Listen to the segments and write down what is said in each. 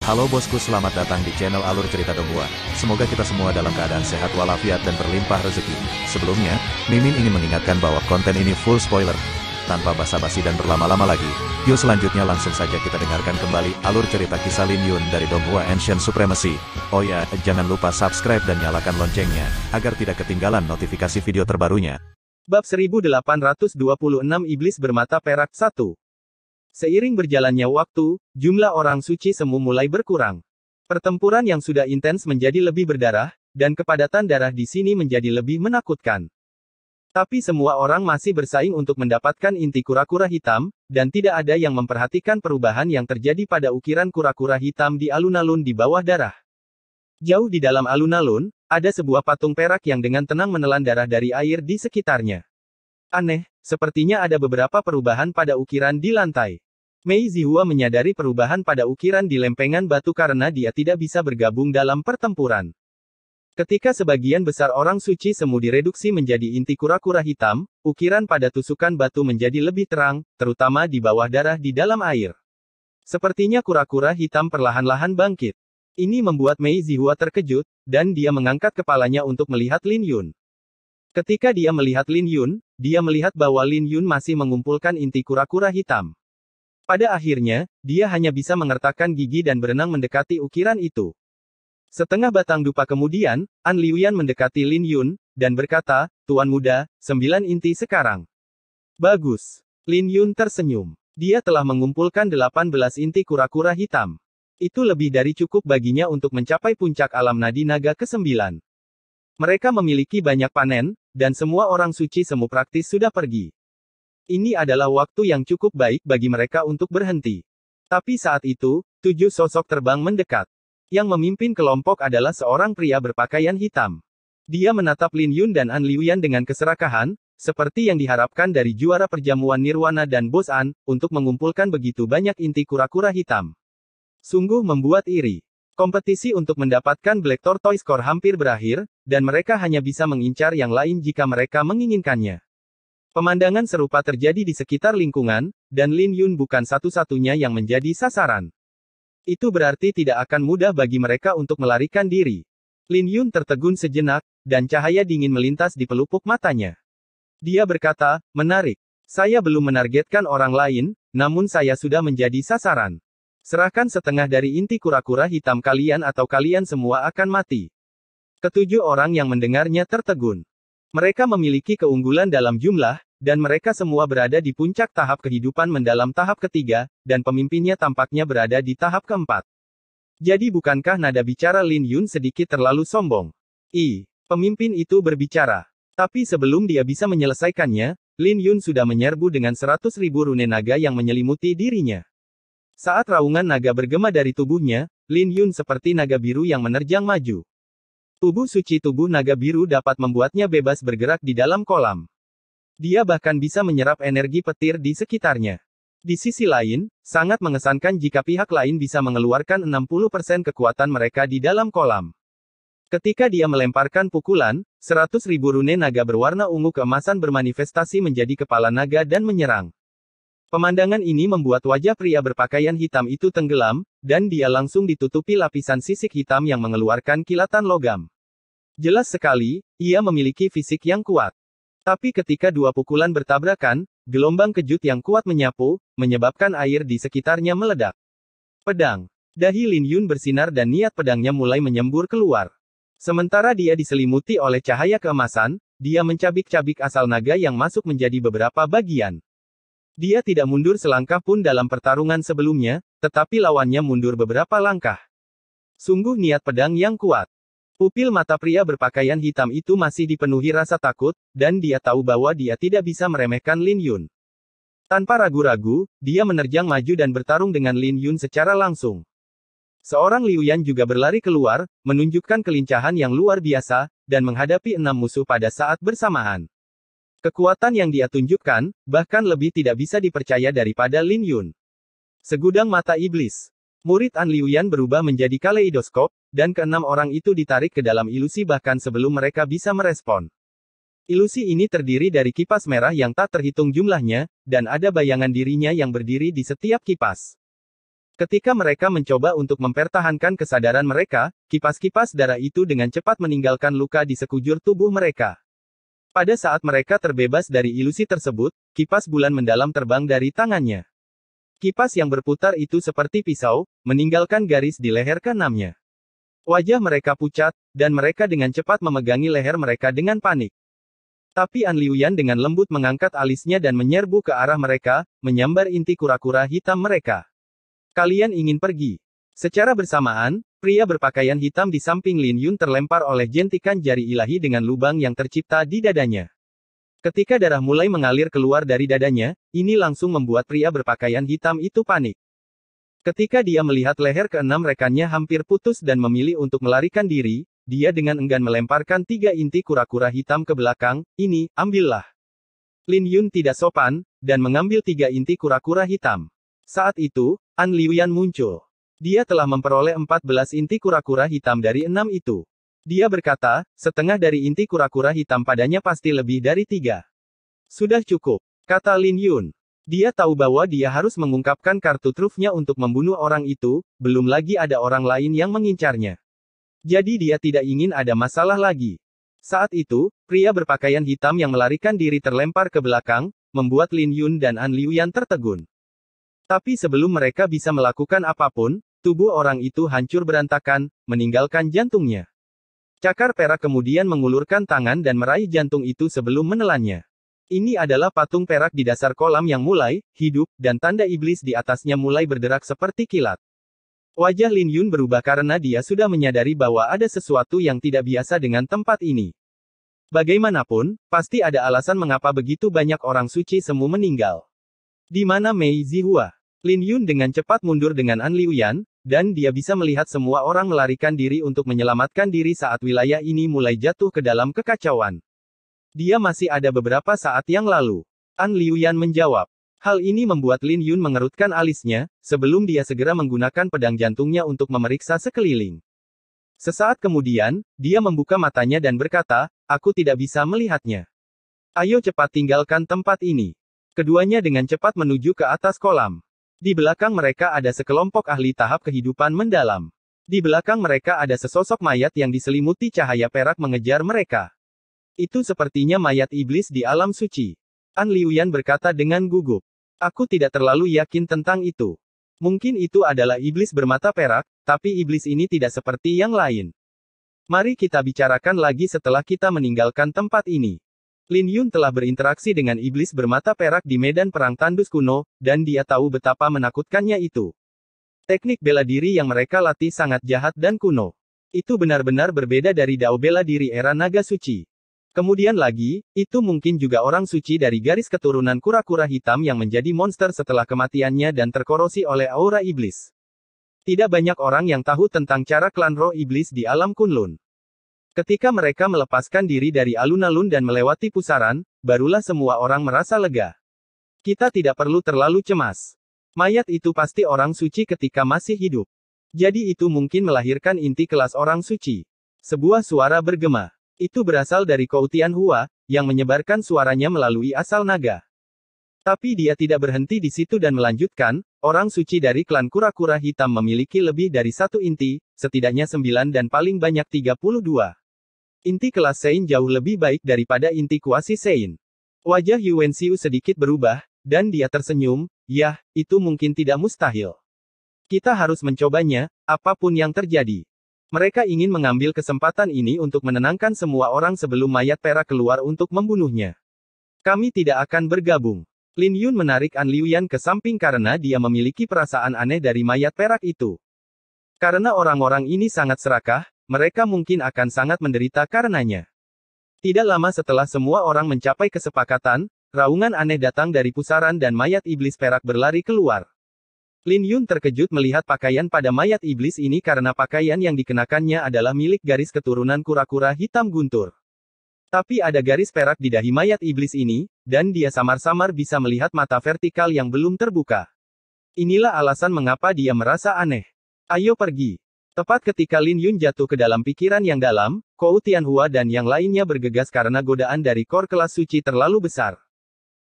Halo bosku, selamat datang di channel Alur Cerita Donghua. Semoga kita semua dalam keadaan sehat walafiat dan berlimpah rezeki. Sebelumnya, Mimin ingin mengingatkan bahwa konten ini full spoiler. Tanpa basa-basi dan berlama-lama lagi, yuk selanjutnya langsung saja kita dengarkan kembali alur cerita kisah Lin Yun dari Donghua Ancient Supremacy. Oh ya, jangan lupa subscribe dan nyalakan loncengnya, agar tidak ketinggalan notifikasi video terbarunya. Bab 1826 Iblis Bermata Perak 1. Seiring berjalannya waktu, jumlah orang suci semu mulai berkurang. Pertempuran yang sudah intens menjadi lebih berdarah, dan kepadatan darah di sini menjadi lebih menakutkan. Tapi semua orang masih bersaing untuk mendapatkan inti kura-kura hitam, dan tidak ada yang memperhatikan perubahan yang terjadi pada ukiran kura-kura hitam di alun-alun di bawah darah. Jauh di dalam alun-alun, ada sebuah patung perak yang dengan tenang menelan darah dari air di sekitarnya. Aneh, sepertinya ada beberapa perubahan pada ukiran di lantai. Mei Zihua menyadari perubahan pada ukiran di lempengan batu karena dia tidak bisa bergabung dalam pertempuran. Ketika sebagian besar orang suci semu direduksi menjadi inti kura-kura hitam, ukiran pada tusukan batu menjadi lebih terang, terutama di bawah darah di dalam air. Sepertinya kura-kura hitam perlahan-lahan bangkit. Ini membuat Mei Zihua terkejut, dan dia mengangkat kepalanya untuk melihat Lin Yun. Ketika dia melihat Lin Yun, dia melihat bahwa Lin Yun masih mengumpulkan inti kura-kura hitam. Pada akhirnya, dia hanya bisa mengertakkan gigi dan berenang mendekati ukiran itu. Setengah batang dupa kemudian, An Liuyan mendekati Lin Yun, dan berkata, "Tuan muda, 9 inti sekarang." Bagus. Lin Yun tersenyum. Dia telah mengumpulkan 18 inti kura-kura hitam. Itu lebih dari cukup baginya untuk mencapai puncak alam nadi naga ke-9. Mereka memiliki banyak panen, dan semua orang suci semu praktis sudah pergi. Ini adalah waktu yang cukup baik bagi mereka untuk berhenti. Tapi saat itu, 7 sosok terbang mendekat. Yang memimpin kelompok adalah seorang pria berpakaian hitam. Dia menatap Lin Yun dan An Liuyan dengan keserakahan, seperti yang diharapkan dari juara perjamuan Nirwana dan Bos An, untuk mengumpulkan begitu banyak inti kura-kura hitam. Sungguh membuat iri. Kompetisi untuk mendapatkan Black Tortoise Core hampir berakhir, dan mereka hanya bisa mengincar yang lain jika mereka menginginkannya. Pemandangan serupa terjadi di sekitar lingkungan, dan Lin Yun bukan satu-satunya yang menjadi sasaran. Itu berarti tidak akan mudah bagi mereka untuk melarikan diri. Lin Yun tertegun sejenak, dan cahaya dingin melintas di pelupuk matanya. Dia berkata, "Menarik. Saya belum menargetkan orang lain, namun saya sudah menjadi sasaran. Serahkan setengah dari inti kura-kura hitam kalian atau kalian semua akan mati." Ketujuh orang yang mendengarnya tertegun. Mereka memiliki keunggulan dalam jumlah, dan mereka semua berada di puncak tahap kehidupan mendalam tahap ketiga, dan pemimpinnya tampaknya berada di tahap keempat. Jadi bukankah nada bicara Lin Yun sedikit terlalu sombong? Pemimpin itu berbicara. Tapi sebelum dia bisa menyelesaikannya, Lin Yun sudah menyerbu dengan 100.000 rune naga yang menyelimuti dirinya. Saat raungan naga bergema dari tubuhnya, Lin Yun seperti naga biru yang menerjang maju. Tubuh suci tubuh naga biru dapat membuatnya bebas bergerak di dalam kolam. Dia bahkan bisa menyerap energi petir di sekitarnya. Di sisi lain, sangat mengesankan jika pihak lain bisa mengeluarkan 60% kekuatan mereka di dalam kolam. Ketika dia melemparkan pukulan, 100.000 rune naga berwarna ungu keemasan bermanifestasi menjadi kepala naga dan menyerang. Pemandangan ini membuat wajah pria berpakaian hitam itu tenggelam, dan dia langsung ditutupi lapisan sisik hitam yang mengeluarkan kilatan logam. Jelas sekali, ia memiliki fisik yang kuat. Tapi ketika dua pukulan bertabrakan, gelombang kejut yang kuat menyapu, menyebabkan air di sekitarnya meledak. Pedang. Dahi Lin Yun bersinar dan niat pedangnya mulai menyembur keluar. Sementara dia diselimuti oleh cahaya keemasan, dia mencabik-cabik asal naga yang masuk menjadi beberapa bagian. Dia tidak mundur selangkah pun dalam pertarungan sebelumnya, tetapi lawannya mundur beberapa langkah. Sungguh niat pedang yang kuat. Pupil mata pria berpakaian hitam itu masih dipenuhi rasa takut, dan dia tahu bahwa dia tidak bisa meremehkan Lin Yun. Tanpa ragu-ragu, dia menerjang maju dan bertarung dengan Lin Yun secara langsung. Seorang Liuyan juga berlari keluar, menunjukkan kelincahan yang luar biasa, dan menghadapi 6 musuh pada saat bersamaan. Kekuatan yang dia tunjukkan, bahkan lebih tidak bisa dipercaya daripada Lin Yun. Segudang mata iblis. Murid An Liuyan berubah menjadi kaleidoskop, dan keenam orang itu ditarik ke dalam ilusi bahkan sebelum mereka bisa merespon. Ilusi ini terdiri dari kipas merah yang tak terhitung jumlahnya, dan ada bayangan dirinya yang berdiri di setiap kipas. Ketika mereka mencoba untuk mempertahankan kesadaran mereka, kipas-kipas darah itu dengan cepat meninggalkan luka di sekujur tubuh mereka. Pada saat mereka terbebas dari ilusi tersebut, kipas bulan mendalam terbang dari tangannya. Kipas yang berputar itu seperti pisau, meninggalkan garis di leher keenamnya. Wajah mereka pucat, dan mereka dengan cepat memegangi leher mereka dengan panik. Tapi An Liuyan dengan lembut mengangkat alisnya dan menyerbu ke arah mereka, menyambar inti kura-kura hitam mereka. Kalian ingin pergi. Secara bersamaan, pria berpakaian hitam di samping Lin Yun terlempar oleh jentikan jari ilahi dengan lubang yang tercipta di dadanya. Ketika darah mulai mengalir keluar dari dadanya, ini langsung membuat pria berpakaian hitam itu panik. Ketika dia melihat leher keenam rekannya hampir putus dan memilih untuk melarikan diri, dia dengan enggan melemparkan 3 inti kura-kura hitam ke belakang. Ini, ambillah. Lin Yun tidak sopan, dan mengambil 3 inti kura-kura hitam. Saat itu, An Liuyan muncul. Dia telah memperoleh 14 inti kura-kura hitam dari 6 itu. Dia berkata, setengah dari inti kura-kura hitam padanya pasti lebih dari 3. Sudah cukup, kata Lin Yun. Dia tahu bahwa dia harus mengungkapkan kartu trufnya untuk membunuh orang itu, belum lagi ada orang lain yang mengincarnya. Jadi dia tidak ingin ada masalah lagi. Saat itu, pria berpakaian hitam yang melarikan diri terlempar ke belakang, membuat Lin Yun dan An Liuyan tertegun. Tapi sebelum mereka bisa melakukan apapun, tubuh orang itu hancur berantakan, meninggalkan jantungnya. Cakar perak kemudian mengulurkan tangan dan meraih jantung itu sebelum menelannya. Ini adalah patung perak di dasar kolam yang mulai hidup, dan tanda iblis di atasnya mulai berderak seperti kilat. Wajah Lin Yun berubah karena dia sudah menyadari bahwa ada sesuatu yang tidak biasa dengan tempat ini. Bagaimanapun, pasti ada alasan mengapa begitu banyak orang suci semu meninggal. Di mana Mei Zihua? Lin Yun dengan cepat mundur dengan An Liuyan, dan dia bisa melihat semua orang melarikan diri untuk menyelamatkan diri saat wilayah ini mulai jatuh ke dalam kekacauan. Dia masih ada beberapa saat yang lalu. An Liuyan menjawab. Hal ini membuat Lin Yun mengerutkan alisnya, sebelum dia segera menggunakan pedang jantungnya untuk memeriksa sekeliling. Sesaat kemudian, dia membuka matanya dan berkata, aku tidak bisa melihatnya. Ayo cepat tinggalkan tempat ini. Keduanya dengan cepat menuju ke atas kolam. Di belakang mereka ada sekelompok ahli tahap kehidupan mendalam. Di belakang mereka ada sesosok mayat yang diselimuti cahaya perak mengejar mereka. Itu sepertinya mayat iblis di alam suci. An Liuyan berkata dengan gugup. Aku tidak terlalu yakin tentang itu. Mungkin itu adalah iblis bermata perak, tapi iblis ini tidak seperti yang lain. Mari kita bicarakan lagi setelah kita meninggalkan tempat ini. Lin Yun telah berinteraksi dengan iblis bermata perak di medan perang tandus kuno, dan dia tahu betapa menakutkannya itu. Teknik bela diri yang mereka latih sangat jahat dan kuno. Itu benar-benar berbeda dari dao bela diri era naga suci. Kemudian lagi, itu mungkin juga orang suci dari garis keturunan kura-kura hitam yang menjadi monster setelah kematiannya dan terkorosi oleh aura iblis. Tidak banyak orang yang tahu tentang cara klan roh iblis di alam Kunlun. Ketika mereka melepaskan diri dari alun-alun dan melewati pusaran, barulah semua orang merasa lega. Kita tidak perlu terlalu cemas. Mayat itu pasti orang suci ketika masih hidup. Jadi itu mungkin melahirkan inti kelas orang suci. Sebuah suara bergema. Itu berasal dari Kou Tianhua, yang menyebarkan suaranya melalui asal naga. Tapi dia tidak berhenti di situ dan melanjutkan, orang suci dari klan kura-kura hitam memiliki lebih dari 1 inti, setidaknya 9 dan paling banyak 32. Inti kelas Sein jauh lebih baik daripada inti kuasi Sein. Wajah Yuan Xiu sedikit berubah, dan dia tersenyum, yah, itu mungkin tidak mustahil. Kita harus mencobanya, apapun yang terjadi. Mereka ingin mengambil kesempatan ini untuk menenangkan semua orang sebelum mayat perak keluar untuk membunuhnya. Kami tidak akan bergabung. Lin Yun menarik An Liuyan ke samping karena dia memiliki perasaan aneh dari mayat perak itu. Karena orang-orang ini sangat serakah, mereka mungkin akan sangat menderita karenanya. Tidak lama setelah semua orang mencapai kesepakatan, raungan aneh datang dari pusaran dan mayat iblis perak berlari keluar. Lin Yun terkejut melihat pakaian pada mayat iblis ini karena pakaian yang dikenakannya adalah milik garis keturunan kura-kura hitam guntur. Tapi ada garis perak di dahi mayat iblis ini, dan dia samar-samar bisa melihat mata vertikal yang belum terbuka. Inilah alasan mengapa dia merasa aneh. Ayo pergi. Tepat ketika Lin Yun jatuh ke dalam pikiran yang dalam, Kou Tianhua dan yang lainnya bergegas karena godaan dari kor kelas suci terlalu besar.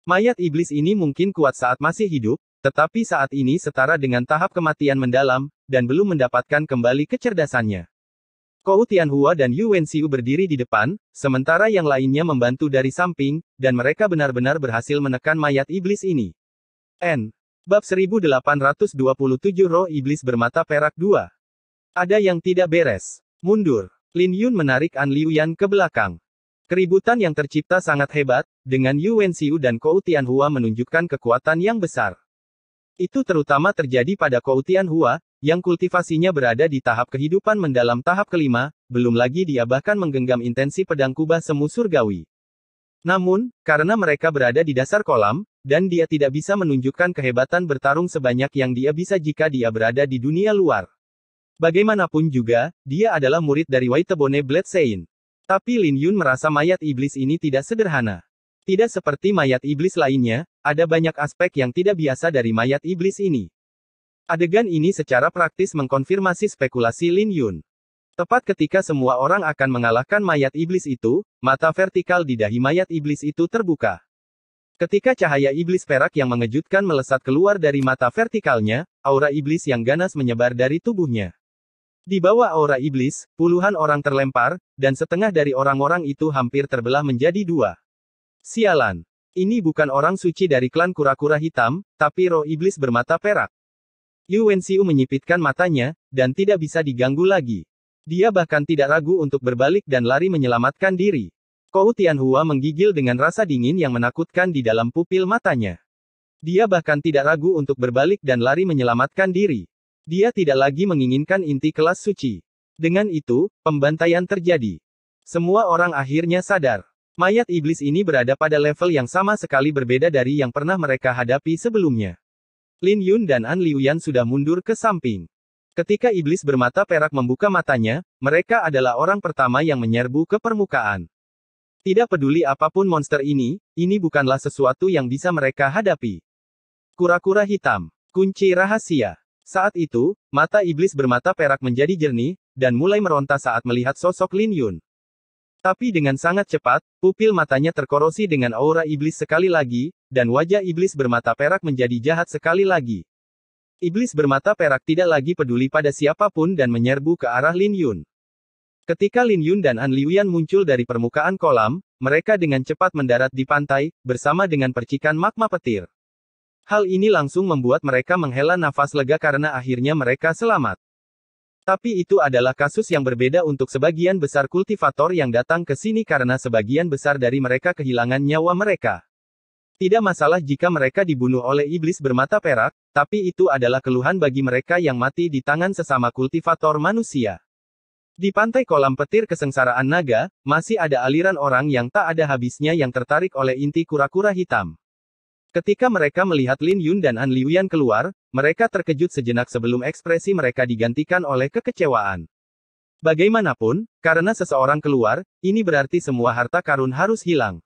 Mayat iblis ini mungkin kuat saat masih hidup, tetapi saat ini setara dengan tahap kematian mendalam, dan belum mendapatkan kembali kecerdasannya. Kou Tianhua dan Yu Wenxiu berdiri di depan, sementara yang lainnya membantu dari samping, dan mereka benar-benar berhasil menekan mayat iblis ini. Bab 1827 Roh Iblis Bermata Perak 2. Ada yang tidak beres. Mundur. Lin Yun menarik An Liuyan ke belakang. Keributan yang tercipta sangat hebat, dengan Yu Wenxiu dan Kou Tianhua menunjukkan kekuatan yang besar. Itu terutama terjadi pada Kou Tianhua, yang kultivasinya berada di tahap kehidupan mendalam tahap kelima, belum lagi dia bahkan menggenggam intensi pedang kubah semu surgawi. Namun, karena mereka berada di dasar kolam, dan dia tidak bisa menunjukkan kehebatan bertarung sebanyak yang dia bisa jika dia berada di dunia luar. Bagaimanapun juga, dia adalah murid dari Waitebone Blade Sein. Tapi Lin Yun merasa mayat iblis ini tidak sederhana. Tidak seperti mayat iblis lainnya, ada banyak aspek yang tidak biasa dari mayat iblis ini. Adegan ini secara praktis mengkonfirmasi spekulasi Lin Yun. Tepat ketika semua orang akan mengalahkan mayat iblis itu, mata vertikal di dahi mayat iblis itu terbuka. Ketika cahaya iblis perak yang mengejutkan melesat keluar dari mata vertikalnya, aura iblis yang ganas menyebar dari tubuhnya. Di bawah aura iblis, puluhan orang terlempar, dan setengah dari orang-orang itu hampir terbelah menjadi dua. Sialan. Ini bukan orang suci dari klan kura-kura hitam, tapi roh iblis bermata perak. Yu Wenxiu menyipitkan matanya, dan tidak bisa diganggu lagi. Dia bahkan tidak ragu untuk berbalik dan lari menyelamatkan diri. Kou Tianhua menggigil dengan rasa dingin yang menakutkan di dalam pupil matanya. Dia bahkan tidak ragu untuk berbalik dan lari menyelamatkan diri. Dia tidak lagi menginginkan inti kelas suci. Dengan itu, pembantaian terjadi. Semua orang akhirnya sadar. Mayat iblis ini berada pada level yang sama sekali berbeda dari yang pernah mereka hadapi sebelumnya. Lin Yun dan An Liuyan sudah mundur ke samping. Ketika iblis bermata perak membuka matanya, mereka adalah orang pertama yang menyerbu ke permukaan. Tidak peduli apapun monster ini bukanlah sesuatu yang bisa mereka hadapi. Kura-kura hitam. Kunci rahasia. Saat itu, mata iblis bermata perak menjadi jernih, dan mulai meronta saat melihat sosok Lin Yun. Tapi dengan sangat cepat, pupil matanya terkorosi dengan aura iblis sekali lagi, dan wajah iblis bermata perak menjadi jahat sekali lagi. Iblis bermata perak tidak lagi peduli pada siapapun dan menyerbu ke arah Lin Yun. Ketika Lin Yun dan An Liuyan muncul dari permukaan kolam, mereka dengan cepat mendarat di pantai, bersama dengan percikan magma petir. Hal ini langsung membuat mereka menghela nafas lega karena akhirnya mereka selamat. Tapi itu adalah kasus yang berbeda untuk sebagian besar kultivator yang datang ke sini karena sebagian besar dari mereka kehilangan nyawa mereka. Tidak masalah jika mereka dibunuh oleh iblis bermata perak, tapi itu adalah keluhan bagi mereka yang mati di tangan sesama kultivator manusia. Di pantai kolam petir kesengsaraan naga, masih ada aliran orang yang tak ada habisnya yang tertarik oleh inti kura-kura hitam. Ketika mereka melihat Lin Yun dan An Liuyan keluar, mereka terkejut sejenak sebelum ekspresi mereka digantikan oleh kekecewaan. Bagaimanapun, karena seseorang keluar, ini berarti semua harta karun harus hilang.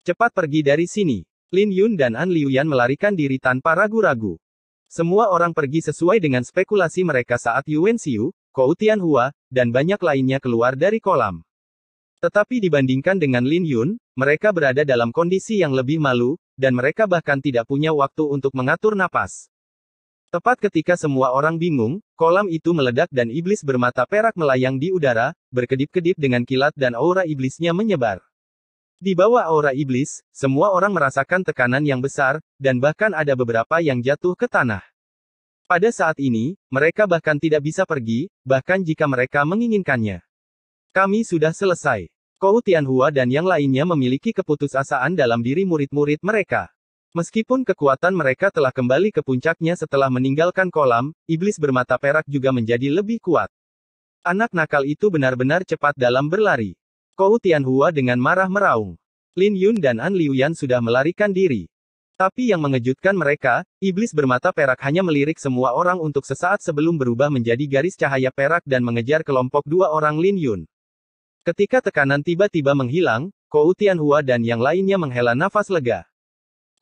Cepat pergi dari sini. Lin Yun dan An Liuyan melarikan diri tanpa ragu-ragu. Semua orang pergi sesuai dengan spekulasi mereka saat Yu Wenxiu, Kou Tianhua, dan banyak lainnya keluar dari kolam. Tetapi dibandingkan dengan Lin Yun, mereka berada dalam kondisi yang lebih malu, dan mereka bahkan tidak punya waktu untuk mengatur napas. Tepat ketika semua orang bingung, kolam itu meledak dan iblis bermata perak melayang di udara, berkedip-kedip dengan kilat dan aura iblisnya menyebar. Di bawah aura iblis, semua orang merasakan tekanan yang besar, dan bahkan ada beberapa yang jatuh ke tanah. Pada saat ini, mereka bahkan tidak bisa pergi, bahkan jika mereka menginginkannya. Kami sudah selesai. Kou Tianhua dan yang lainnya memiliki keputusasaan dalam diri murid-murid mereka. Meskipun kekuatan mereka telah kembali ke puncaknya setelah meninggalkan kolam, iblis bermata perak juga menjadi lebih kuat. Anak nakal itu benar-benar cepat dalam berlari. Kou Tianhua dengan marah meraung. Lin Yun dan An Liuyan sudah melarikan diri. Tapi yang mengejutkan mereka, iblis bermata perak hanya melirik semua orang untuk sesaat sebelum berubah menjadi garis cahaya perak dan mengejar kelompok dua orang Lin Yun. Ketika tekanan tiba-tiba menghilang, Kou Tianhua dan yang lainnya menghela nafas lega.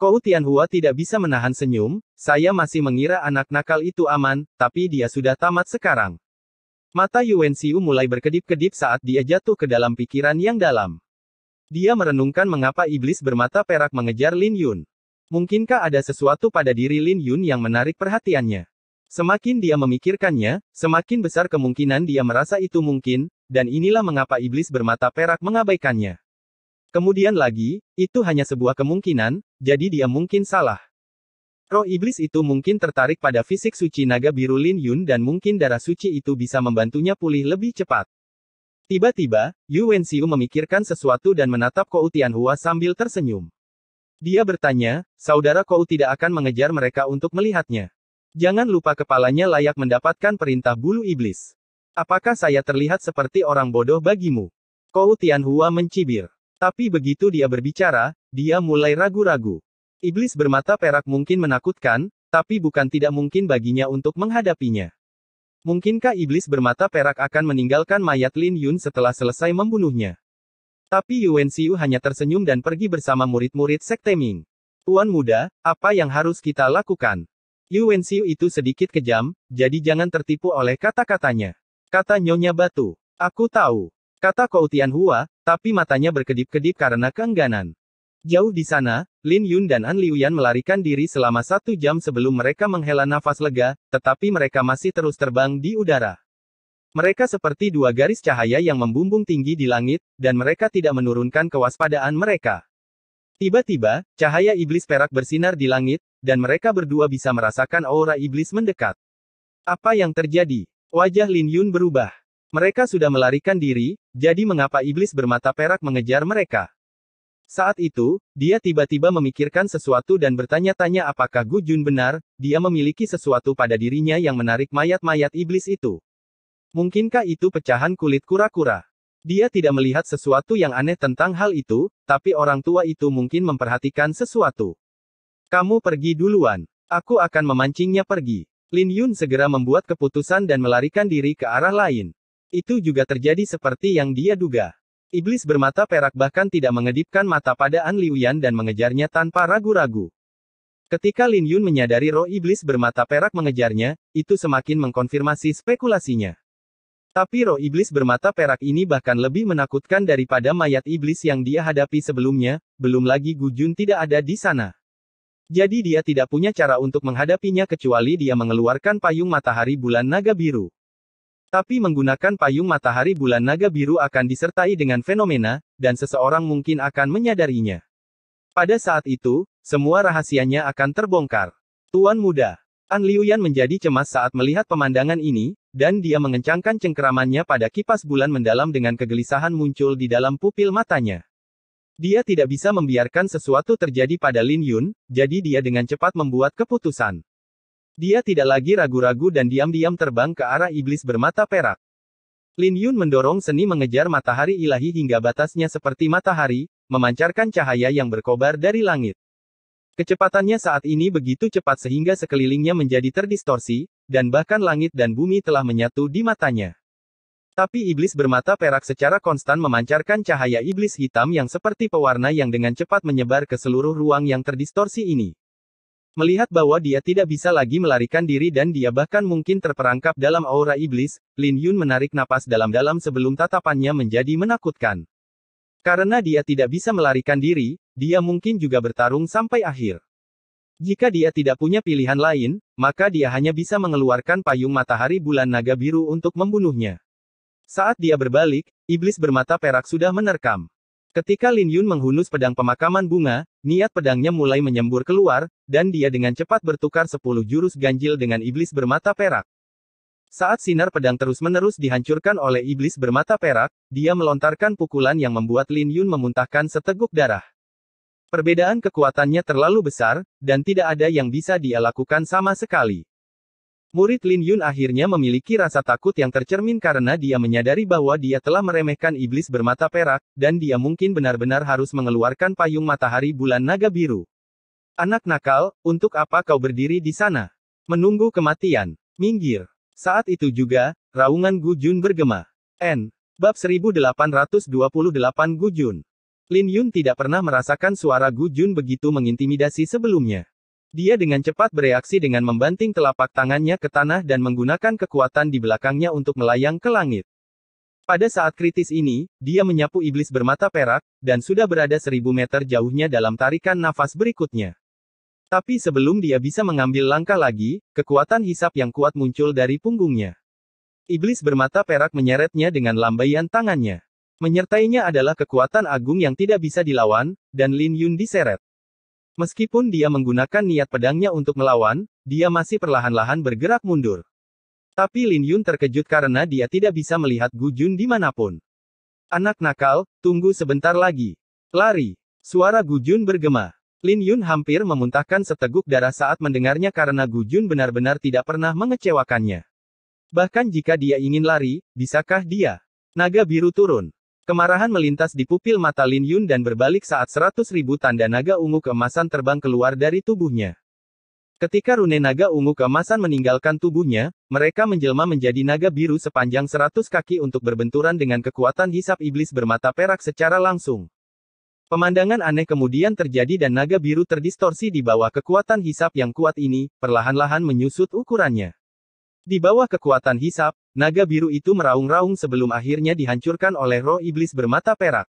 Kou Tianhua tidak bisa menahan senyum, saya masih mengira anak nakal itu aman, tapi dia sudah tamat sekarang. Mata Yu Wenxiu mulai berkedip-kedip saat dia jatuh ke dalam pikiran yang dalam. Dia merenungkan mengapa iblis bermata perak mengejar Lin Yun. Mungkinkah ada sesuatu pada diri Lin Yun yang menarik perhatiannya? Semakin dia memikirkannya, semakin besar kemungkinan dia merasa itu mungkin, dan inilah mengapa iblis bermata perak mengabaikannya. Kemudian lagi, itu hanya sebuah kemungkinan, jadi dia mungkin salah. Roh iblis itu mungkin tertarik pada fisik suci naga biru Lin Yun dan mungkin darah suci itu bisa membantunya pulih lebih cepat. Tiba-tiba, Yu Wenxiu memikirkan sesuatu dan menatap Kou Tianhua sambil tersenyum. Dia bertanya, saudara Kou tidak akan mengejar mereka untuk melihatnya. Jangan lupa kepalanya layak mendapatkan perintah bulu iblis. Apakah saya terlihat seperti orang bodoh bagimu? Kou Tianhua mencibir. Tapi begitu dia berbicara, dia mulai ragu-ragu. Iblis bermata perak mungkin menakutkan, tapi bukan tidak mungkin baginya untuk menghadapinya. Mungkinkah iblis bermata perak akan meninggalkan mayat Lin Yun setelah selesai membunuhnya? Tapi Yu Wenxiu hanya tersenyum dan pergi bersama murid-murid Sekte Ming. Tuan muda, apa yang harus kita lakukan? Yu Wenxiu itu sedikit kejam, jadi jangan tertipu oleh kata-katanya. Kata Nyonya Batu. Aku tahu. Kata Kou Tianhua, tapi matanya berkedip-kedip karena keengganan. Jauh di sana, Lin Yun dan An Liuyan melarikan diri selama 1 jam sebelum mereka menghela nafas lega, tetapi mereka masih terus terbang di udara. Mereka seperti 2 garis cahaya yang membumbung tinggi di langit, dan mereka tidak menurunkan kewaspadaan mereka. Tiba-tiba, cahaya iblis perak bersinar di langit, dan mereka berdua bisa merasakan aura iblis mendekat. Apa yang terjadi? Wajah Lin Yun berubah. Mereka sudah melarikan diri, jadi mengapa iblis bermata perak mengejar mereka? Saat itu, dia tiba-tiba memikirkan sesuatu dan bertanya-tanya apakah Gu Jun benar, dia memiliki sesuatu pada dirinya yang menarik mayat-mayat iblis itu. Mungkinkah itu pecahan kulit kura-kura? Dia tidak melihat sesuatu yang aneh tentang hal itu, tapi orang tua itu mungkin memperhatikan sesuatu. Kamu pergi duluan. Aku akan memancingnya pergi. Lin Yun segera membuat keputusan dan melarikan diri ke arah lain. Itu juga terjadi seperti yang dia duga. Iblis bermata perak bahkan tidak mengedipkan mata pada An Liuyan dan mengejarnya tanpa ragu-ragu. Ketika Lin Yun menyadari roh iblis bermata perak mengejarnya, itu semakin mengkonfirmasi spekulasinya. Tapi roh iblis bermata perak ini bahkan lebih menakutkan daripada mayat iblis yang dia hadapi sebelumnya, belum lagi Gu Jun tidak ada di sana. Jadi dia tidak punya cara untuk menghadapinya kecuali dia mengeluarkan payung matahari bulan naga biru. Tapi menggunakan payung matahari bulan naga biru akan disertai dengan fenomena, dan seseorang mungkin akan menyadarinya. Pada saat itu, semua rahasianya akan terbongkar. Tuan muda. An Liuyan menjadi cemas saat melihat pemandangan ini, dan dia mengencangkan cengkeramannya pada kipas bulan mendalam dengan kegelisahan muncul di dalam pupil matanya. Dia tidak bisa membiarkan sesuatu terjadi pada Lin Yun, jadi dia dengan cepat membuat keputusan. Dia tidak lagi ragu-ragu dan diam-diam terbang ke arah iblis bermata perak. Lin Yun mendorong seni mengejar matahari ilahi hingga batasnya seperti matahari, memancarkan cahaya yang berkobar dari langit. Kecepatannya saat ini begitu cepat sehingga sekelilingnya menjadi terdistorsi, dan bahkan langit dan bumi telah menyatu di matanya. Tapi iblis bermata perak secara konstan memancarkan cahaya iblis hitam yang seperti pewarna yang dengan cepat menyebar ke seluruh ruang yang terdistorsi ini. Melihat bahwa dia tidak bisa lagi melarikan diri dan dia bahkan mungkin terperangkap dalam aura iblis, Lin Yun menarik napas dalam-dalam sebelum tatapannya menjadi menakutkan. Karena dia tidak bisa melarikan diri, dia mungkin juga bertarung sampai akhir. Jika dia tidak punya pilihan lain, maka dia hanya bisa mengeluarkan payung matahari bulan naga biru untuk membunuhnya. Saat dia berbalik, iblis bermata perak sudah menerkam. Ketika Lin Yun menghunus pedang pemakaman bunga, niat pedangnya mulai menyembur keluar, dan dia dengan cepat bertukar 10 jurus ganjil dengan iblis bermata perak. Saat sinar pedang terus-menerus dihancurkan oleh iblis bermata perak, dia melontarkan pukulan yang membuat Lin Yun memuntahkan seteguk darah. Perbedaan kekuatannya terlalu besar, dan tidak ada yang bisa dia lakukan sama sekali. Murid Lin Yun akhirnya memiliki rasa takut yang tercermin karena dia menyadari bahwa dia telah meremehkan iblis bermata perak, dan dia mungkin benar-benar harus mengeluarkan payung matahari bulan naga biru. Anak nakal, untuk apa kau berdiri di sana? Menunggu kematian. Minggir. Saat itu juga, raungan Gu Jun bergema. Bab 1828 Gu Jun. Lin Yun tidak pernah merasakan suara Gu Jun begitu mengintimidasi sebelumnya. Dia dengan cepat bereaksi dengan membanting telapak tangannya ke tanah dan menggunakan kekuatan di belakangnya untuk melayang ke langit. Pada saat kritis ini, dia menyapu iblis bermata perak, dan sudah berada 1000 meter jauhnya dalam tarikan nafas berikutnya. Tapi sebelum dia bisa mengambil langkah lagi, kekuatan hisap yang kuat muncul dari punggungnya. Iblis bermata perak menyeretnya dengan lambaian tangannya. Menyertainya adalah kekuatan agung yang tidak bisa dilawan, dan Lin Yun diseret. Meskipun dia menggunakan niat pedangnya untuk melawan, dia masih perlahan-lahan bergerak mundur. Tapi Lin Yun terkejut karena dia tidak bisa melihat Gu Jun dimanapun. Anak nakal, tunggu sebentar lagi. Lari. Suara Gu Jun bergema. Lin Yun hampir memuntahkan seteguk darah saat mendengarnya karena Gu Jun benar-benar tidak pernah mengecewakannya. Bahkan jika dia ingin lari, bisakah dia? Naga biru turun. Kemarahan melintas di pupil mata Lin Yun dan berbalik saat 100.000 tanda naga ungu keemasan terbang keluar dari tubuhnya. Ketika rune naga ungu keemasan meninggalkan tubuhnya, mereka menjelma menjadi naga biru sepanjang 100 kaki untuk berbenturan dengan kekuatan hisap iblis bermata perak secara langsung. Pemandangan aneh kemudian terjadi dan naga biru terdistorsi di bawah kekuatan hisap yang kuat ini, perlahan-lahan menyusut ukurannya. Di bawah kekuatan hisap, naga biru itu meraung-raung sebelum akhirnya dihancurkan oleh roh iblis bermata perak.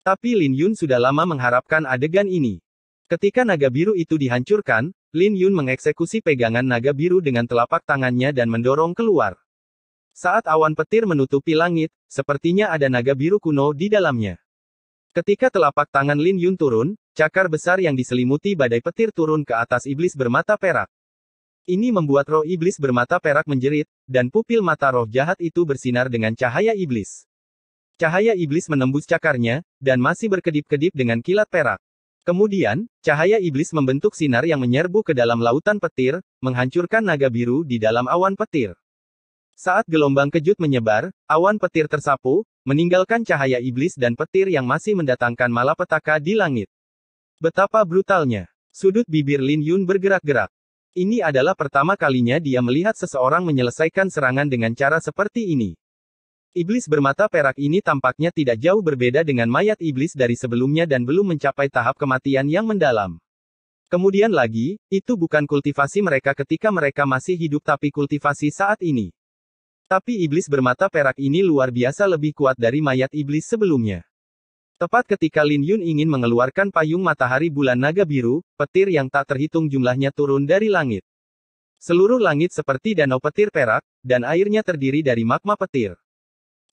Tapi Lin Yun sudah lama mengharapkan adegan ini. Ketika naga biru itu dihancurkan, Lin Yun mengeksekusi pegangan naga biru dengan telapak tangannya dan mendorong keluar. Saat awan petir menutupi langit, sepertinya ada naga biru kuno di dalamnya. Ketika telapak tangan Lin Yun turun, cakar besar yang diselimuti badai petir turun ke atas iblis bermata perak. Ini membuat roh iblis bermata perak menjerit, dan pupil mata roh jahat itu bersinar dengan cahaya iblis. Cahaya iblis menembus cakarnya, dan masih berkedip-kedip dengan kilat perak. Kemudian, cahaya iblis membentuk sinar yang menyerbu ke dalam lautan petir, menghancurkan naga biru di dalam awan petir. Saat gelombang kejut menyebar, awan petir tersapu, meninggalkan cahaya iblis dan petir yang masih mendatangkan malapetaka di langit. Betapa brutalnya. Sudut bibir Lin Yun bergerak-gerak. Ini adalah pertama kalinya dia melihat seseorang menyelesaikan serangan dengan cara seperti ini. Iblis bermata perak ini tampaknya tidak jauh berbeda dengan mayat iblis dari sebelumnya dan belum mencapai tahap kematian yang mendalam. Kemudian lagi, itu bukan kultivasi mereka ketika mereka masih hidup tapi kultivasi saat ini. Tapi iblis bermata perak ini luar biasa lebih kuat dari mayat iblis sebelumnya. Tepat ketika Lin Yun ingin mengeluarkan payung matahari bulan naga biru, petir yang tak terhitung jumlahnya turun dari langit. Seluruh langit seperti danau petir perak, dan airnya terdiri dari magma petir.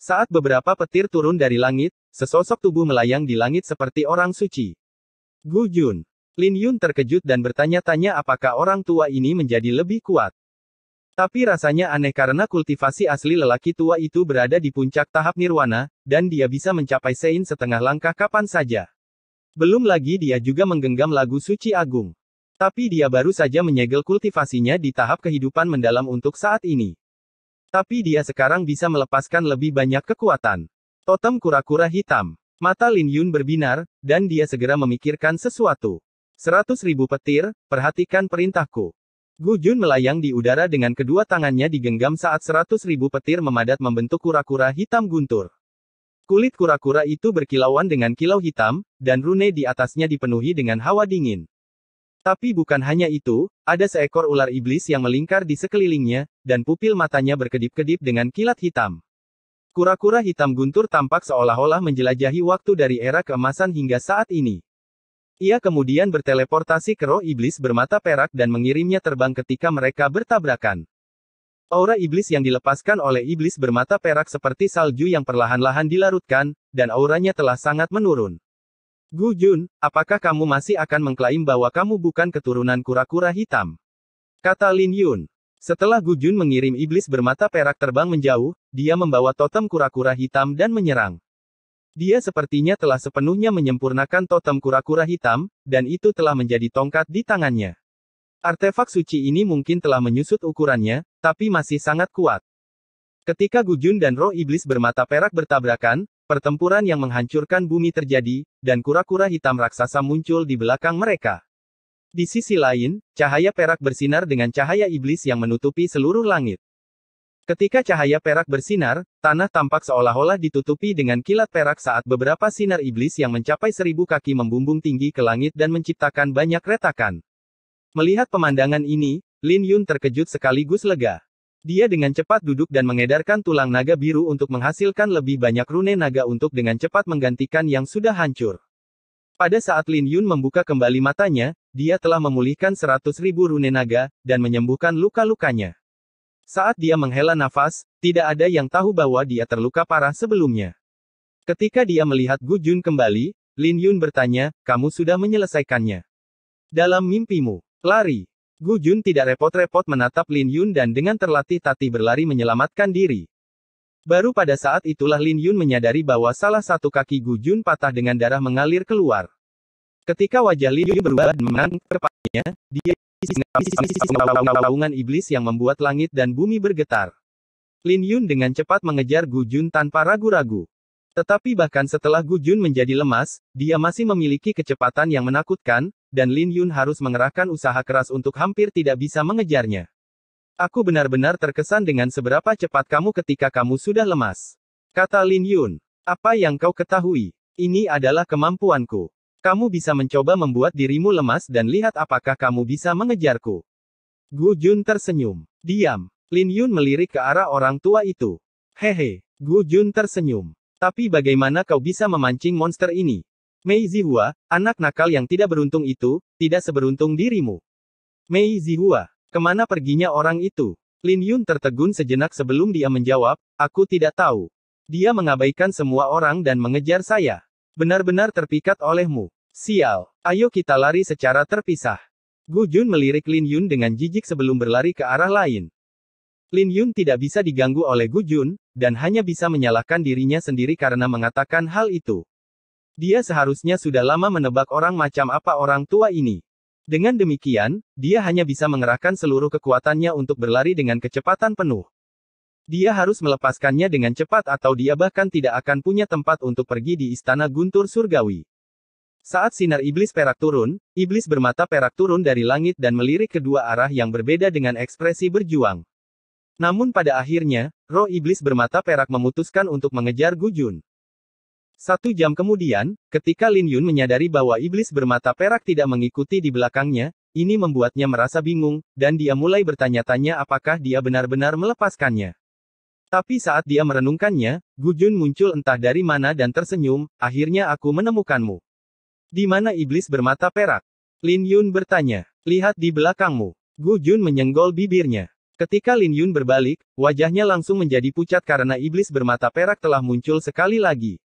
Saat beberapa petir turun dari langit, sesosok tubuh melayang di langit seperti orang suci. Gu Jun. Lin Yun terkejut dan bertanya-tanya apakah orang tua ini menjadi lebih kuat. Tapi rasanya aneh karena kultivasi asli lelaki tua itu berada di puncak tahap nirwana, dan dia bisa mencapai Sein setengah langkah kapan saja. Belum lagi dia juga menggenggam lagu suci agung. Tapi dia baru saja menyegel kultivasinya di tahap kehidupan mendalam untuk saat ini. Tapi dia sekarang bisa melepaskan lebih banyak kekuatan. Totem kura-kura hitam. Mata Lin Yun berbinar, dan dia segera memikirkan sesuatu. 100.000 petir, perhatikan perintahku. Gu Jun melayang di udara dengan kedua tangannya digenggam saat 100.000 petir memadat membentuk kura-kura hitam guntur. Kulit kura-kura itu berkilauan dengan kilau hitam, dan rune di atasnya dipenuhi dengan hawa dingin. Tapi bukan hanya itu, ada seekor ular iblis yang melingkar di sekelilingnya, dan pupil matanya berkedip-kedip dengan kilat hitam. Kura-kura hitam guntur tampak seolah-olah menjelajahi waktu dari era keemasan hingga saat ini. Ia kemudian berteleportasi ke roh iblis bermata perak dan mengirimnya terbang ketika mereka bertabrakan. Aura iblis yang dilepaskan oleh iblis bermata perak seperti salju yang perlahan-lahan dilarutkan, dan auranya telah sangat menurun. Gu Jun, apakah kamu masih akan mengklaim bahwa kamu bukan keturunan kura-kura hitam? Kata Lin Yun. Setelah Gu Jun mengirim iblis bermata perak terbang menjauh, dia membawa totem kura-kura hitam dan menyerang. Dia sepertinya telah sepenuhnya menyempurnakan totem kura-kura hitam, dan itu telah menjadi tongkat di tangannya. Artefak suci ini mungkin telah menyusut ukurannya, tapi masih sangat kuat. Ketika Gu Jun dan roh iblis bermata perak bertabrakan, pertempuran yang menghancurkan bumi terjadi, dan kura-kura hitam raksasa muncul di belakang mereka. Di sisi lain, cahaya perak bersinar dengan cahaya iblis yang menutupi seluruh langit. Ketika cahaya perak bersinar, tanah tampak seolah-olah ditutupi dengan kilat perak saat beberapa sinar iblis yang mencapai 1000 kaki membumbung tinggi ke langit dan menciptakan banyak retakan. Melihat pemandangan ini, Lin Yun terkejut sekaligus lega. Dia dengan cepat duduk dan mengedarkan tulang naga biru untuk menghasilkan lebih banyak rune naga untuk dengan cepat menggantikan yang sudah hancur. Pada saat Lin Yun membuka kembali matanya, dia telah memulihkan 100.000 rune naga, dan menyembuhkan luka-lukanya. Saat dia menghela nafas, tidak ada yang tahu bahwa dia terluka parah sebelumnya. Ketika dia melihat Gu Jun kembali, Lin Yun bertanya, kamu sudah menyelesaikannya? Dalam mimpimu, lari. Gu Jun tidak repot-repot menatap Lin Yun dan dengan terlatih-tatih berlari menyelamatkan diri. Baru pada saat itulah Lin Yun menyadari bahwa salah satu kaki Gu Jun patah dengan darah mengalir keluar. Ketika wajah Lin Yun berubah dan menangkap kepalanya, dia naungan iblis yang membuat langit dan bumi bergetar. Lin Yun dengan cepat mengejar Gu Jun tanpa ragu-ragu. Tetapi bahkan setelah Gu Jun menjadi lemas, dia masih memiliki kecepatan yang menakutkan, dan Lin Yun harus mengerahkan usaha keras untuk hampir tidak bisa mengejarnya. Aku benar-benar terkesan dengan seberapa cepat kamu ketika kamu sudah lemas. Kata Lin Yun. Apa yang kau ketahui? Ini adalah kemampuanku. Kamu bisa mencoba membuat dirimu lemas dan lihat apakah kamu bisa mengejarku. Gu Jun tersenyum. Diam. Lin Yun melirik ke arah orang tua itu. Hehe. Gu Jun tersenyum. Tapi bagaimana kau bisa memancing monster ini? Mei Zihua, anak nakal yang tidak beruntung itu, tidak seberuntung dirimu. Mei Zihua, kemana perginya orang itu? Lin Yun tertegun sejenak sebelum dia menjawab, aku tidak tahu. Dia mengabaikan semua orang dan mengejar saya. Benar-benar terpikat olehmu. Sial, ayo kita lari secara terpisah. Gu Jun melirik Lin Yun dengan jijik sebelum berlari ke arah lain. Lin Yun tidak bisa diganggu oleh Gu Jun, dan hanya bisa menyalahkan dirinya sendiri karena mengatakan hal itu. Dia seharusnya sudah lama menebak orang macam apa orang tua ini. Dengan demikian, dia hanya bisa mengerahkan seluruh kekuatannya untuk berlari dengan kecepatan penuh. Dia harus melepaskannya dengan cepat atau dia bahkan tidak akan punya tempat untuk pergi di istana guntur surgawi. Saat sinar iblis perak turun, iblis bermata perak turun dari langit dan melirik kedua arah yang berbeda dengan ekspresi berjuang. Namun pada akhirnya, roh iblis bermata perak memutuskan untuk mengejar Gu Jun. 1 jam kemudian, ketika Lin Yun menyadari bahwa iblis bermata perak tidak mengikuti di belakangnya, ini membuatnya merasa bingung, dan dia mulai bertanya-tanya apakah dia benar-benar melepaskannya. Tapi saat dia merenungkannya, Gu Jun muncul entah dari mana dan tersenyum, akhirnya aku menemukanmu. Di mana iblis bermata perak? Lin Yun bertanya. Lihat di belakangmu. Gu Jun menyenggol bibirnya. Ketika Lin Yun berbalik, wajahnya langsung menjadi pucat karena iblis bermata perak telah muncul sekali lagi.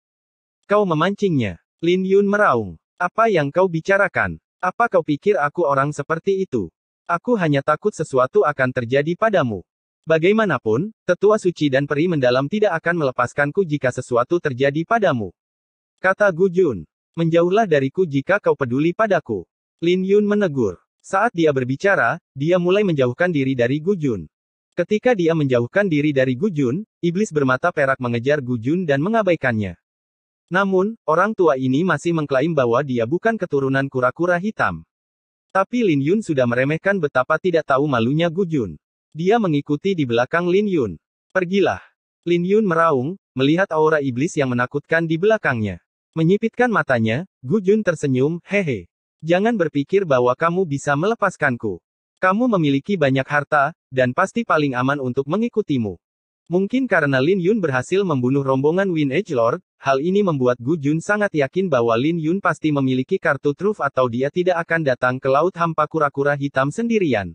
Kau memancingnya. Lin Yun meraung. Apa yang kau bicarakan? Apa kau pikir aku orang seperti itu? Aku hanya takut sesuatu akan terjadi padamu. Bagaimanapun, tetua suci dan peri mendalam tidak akan melepaskanku jika sesuatu terjadi padamu. Kata Gu Jun. Menjauhlah dariku jika kau peduli padaku. Lin Yun menegur. Saat dia berbicara, dia mulai menjauhkan diri dari Gu Jun. Ketika dia menjauhkan diri dari Gu Jun, iblis bermata perak mengejar Gu Jun dan mengabaikannya. Namun, orang tua ini masih mengklaim bahwa dia bukan keturunan kura-kura hitam. Tapi Lin Yun sudah meremehkan betapa tidak tahu malunya Gu Jun. Dia mengikuti di belakang Lin Yun. Pergilah. Lin Yun meraung, melihat aura iblis yang menakutkan di belakangnya. Menyipitkan matanya, Gu Jun tersenyum, hehe. Jangan berpikir bahwa kamu bisa melepaskanku. Kamu memiliki banyak harta, dan pasti paling aman untuk mengikutimu. Mungkin karena Lin Yun berhasil membunuh rombongan Wind Edgelord, hal ini membuat Gu Jun sangat yakin bahwa Lin Yun pasti memiliki kartu truf atau dia tidak akan datang ke laut hampa kura-kura hitam sendirian.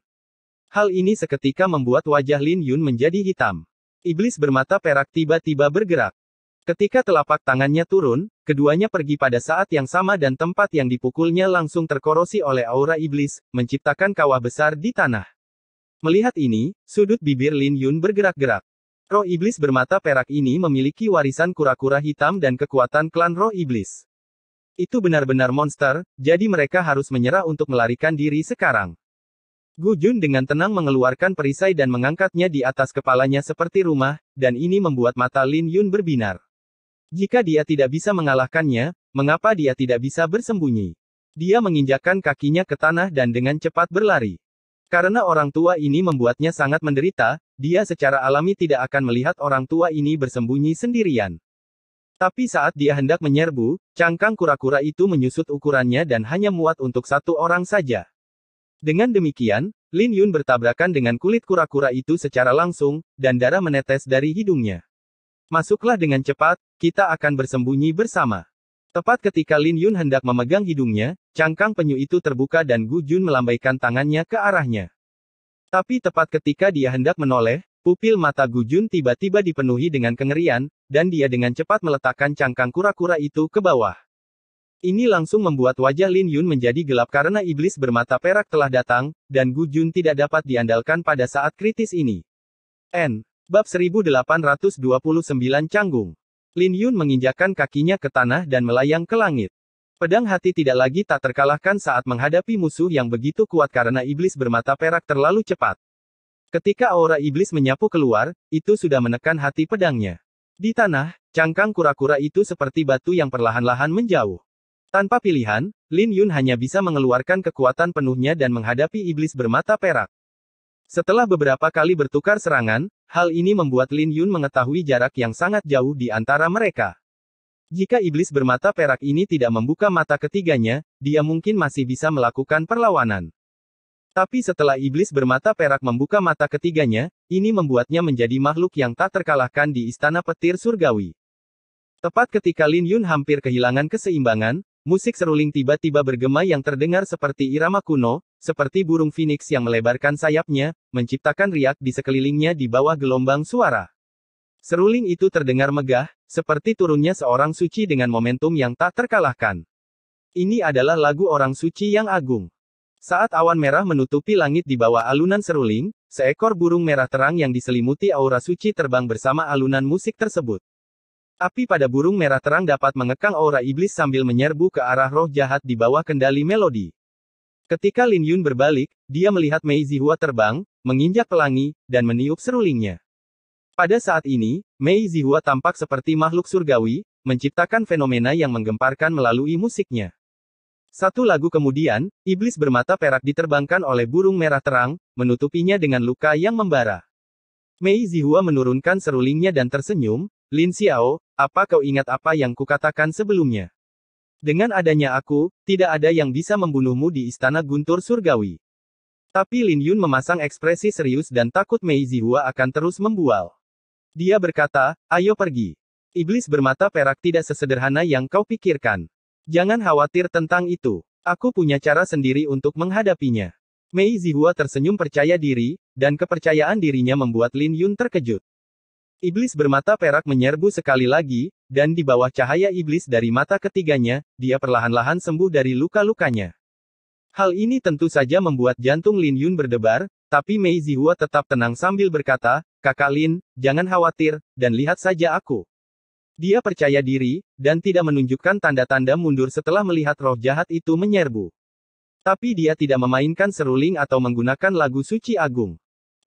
Hal ini seketika membuat wajah Lin Yun menjadi hitam. Iblis bermata perak tiba-tiba bergerak. Ketika telapak tangannya turun, keduanya pergi pada saat yang sama dan tempat yang dipukulnya langsung terkorosi oleh aura iblis, menciptakan kawah besar di tanah. Melihat ini, sudut bibir Lin Yun bergerak-gerak. Roh iblis bermata perak ini memiliki warisan kura-kura hitam dan kekuatan klan roh iblis. Itu benar-benar monster, jadi mereka harus menyerah untuk melarikan diri sekarang. Gu Jun dengan tenang mengeluarkan perisai dan mengangkatnya di atas kepalanya seperti rumah, dan ini membuat mata Lin Yun berbinar. Jika dia tidak bisa mengalahkannya, mengapa dia tidak bisa bersembunyi? Dia menginjakkan kakinya ke tanah dan dengan cepat berlari. Karena orang tua ini membuatnya sangat menderita, dia secara alami tidak akan melihat orang tua ini bersembunyi sendirian. Tapi saat dia hendak menyerbu, cangkang kura-kura itu menyusut ukurannya dan hanya muat untuk satu orang saja. Dengan demikian, Lin Yun bertabrakan dengan kulit kura-kura itu secara langsung, dan darah menetes dari hidungnya. Masuklah dengan cepat, kita akan bersembunyi bersama. Tepat ketika Lin Yun hendak memegang hidungnya, cangkang penyu itu terbuka dan Gu Jun melambaikan tangannya ke arahnya. Tapi tepat ketika dia hendak menoleh, pupil mata Gu Jun tiba-tiba dipenuhi dengan kengerian, dan dia dengan cepat meletakkan cangkang kura-kura itu ke bawah. Ini langsung membuat wajah Lin Yun menjadi gelap karena iblis bermata perak telah datang, dan Gu Jun tidak dapat diandalkan pada saat kritis ini. Bab 1829 Canggung. Lin Yun menginjakkan kakinya ke tanah dan melayang ke langit. Pedang hati tidak lagi tak terkalahkan saat menghadapi musuh yang begitu kuat karena iblis bermata perak terlalu cepat. Ketika aura iblis menyapu keluar, itu sudah menekan hati pedangnya. Di tanah, cangkang kura-kura itu seperti batu yang perlahan-lahan menjauh. Tanpa pilihan, Lin Yun hanya bisa mengeluarkan kekuatan penuhnya dan menghadapi iblis bermata perak. Setelah beberapa kali bertukar serangan, hal ini membuat Lin Yun mengetahui jarak yang sangat jauh di antara mereka. Jika iblis bermata perak ini tidak membuka mata ketiganya, dia mungkin masih bisa melakukan perlawanan. Tapi setelah iblis bermata perak membuka mata ketiganya, ini membuatnya menjadi makhluk yang tak terkalahkan di istana petir surgawi. Tepat ketika Lin Yun hampir kehilangan keseimbangan, musik seruling tiba-tiba bergema yang terdengar seperti irama kuno, seperti burung phoenix yang melebarkan sayapnya, menciptakan riak di sekelilingnya di bawah gelombang suara. Seruling itu terdengar megah, seperti turunnya seorang suci dengan momentum yang tak terkalahkan. Ini adalah lagu orang suci yang agung. Saat awan merah menutupi langit di bawah alunan seruling, seekor burung merah terang yang diselimuti aura suci terbang bersama alunan musik tersebut. Api pada burung merah terang dapat mengekang aura iblis sambil menyerbu ke arah roh jahat di bawah kendali melodi. Ketika Lin Yun berbalik, dia melihat Mei Zihua terbang, menginjak pelangi, dan meniup serulingnya. Pada saat ini, Mei Zihua tampak seperti makhluk surgawi, menciptakan fenomena yang menggemparkan melalui musiknya. Satu lagu kemudian, iblis bermata perak diterbangkan oleh burung merah terang, menutupinya dengan luka yang membara. Mei Zihua menurunkan serulingnya dan tersenyum, Lin Xiao, apa kau ingat apa yang kukatakan sebelumnya? Dengan adanya aku, tidak ada yang bisa membunuhmu di istana guntur surgawi. Tapi Lin Yun memasang ekspresi serius dan takut Mei Zihua akan terus membual. Dia berkata, ayo pergi. Iblis bermata perak tidak sesederhana yang kau pikirkan. Jangan khawatir tentang itu. Aku punya cara sendiri untuk menghadapinya. Mei Zihua tersenyum percaya diri, dan kepercayaan dirinya membuat Lin Yun terkejut. Iblis bermata perak menyerbu sekali lagi, dan di bawah cahaya iblis dari mata ketiganya, dia perlahan-lahan sembuh dari luka-lukanya. Hal ini tentu saja membuat jantung Lin Yun berdebar, tapi Mei Zihua tetap tenang sambil berkata, Kakak Lin, jangan khawatir, dan lihat saja aku. Dia percaya diri, dan tidak menunjukkan tanda-tanda mundur setelah melihat roh jahat itu menyerbu. Tapi dia tidak memainkan seruling atau menggunakan lagu suci agung.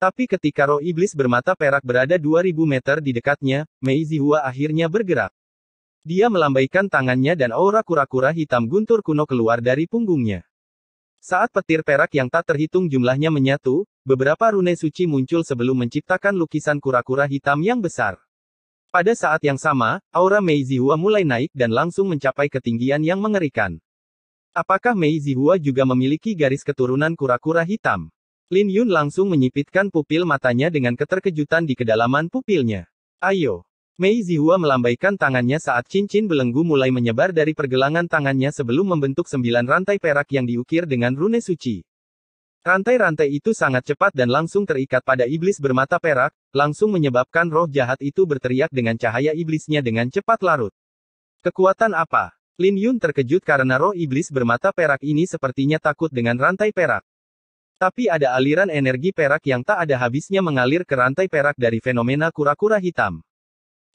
Tapi ketika roh iblis bermata perak berada 2000 meter di dekatnya, Mei Zihua akhirnya bergerak. Dia melambaikan tangannya dan aura kura-kura hitam guntur kuno keluar dari punggungnya. Saat petir perak yang tak terhitung jumlahnya menyatu, beberapa rune suci muncul sebelum menciptakan lukisan kura-kura hitam yang besar. Pada saat yang sama, aura Mei Zihua mulai naik dan langsung mencapai ketinggian yang mengerikan. Apakah Mei Zihua juga memiliki garis keturunan kura-kura hitam? Lin Yun langsung menyipitkan pupil matanya dengan keterkejutan di kedalaman pupilnya. Ayo. Mei Zihua melambaikan tangannya saat cincin belenggu mulai menyebar dari pergelangan tangannya sebelum membentuk 9 rantai perak yang diukir dengan rune suci. Rantai-rantai itu sangat cepat dan langsung terikat pada iblis bermata perak, langsung menyebabkan roh jahat itu berteriak dengan cahaya iblisnya dengan cepat larut. Kekuatan apa? Lin Yun terkejut karena roh iblis bermata perak ini sepertinya takut dengan rantai perak. Tapi ada aliran energi perak yang tak ada habisnya mengalir ke rantai perak dari fenomena kura-kura hitam.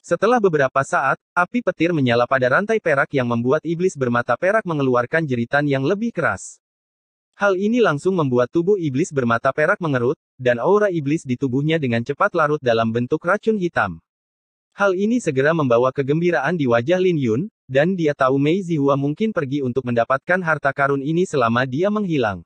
Setelah beberapa saat, api petir menyala pada rantai perak yang membuat iblis bermata perak mengeluarkan jeritan yang lebih keras. Hal ini langsung membuat tubuh iblis bermata perak mengerut, dan aura iblis di tubuhnya dengan cepat larut dalam bentuk racun hitam. Hal ini segera membawa kegembiraan di wajah Lin Yun, dan dia tahu Mei Zihua mungkin pergi untuk mendapatkan harta karun ini selama dia menghilang.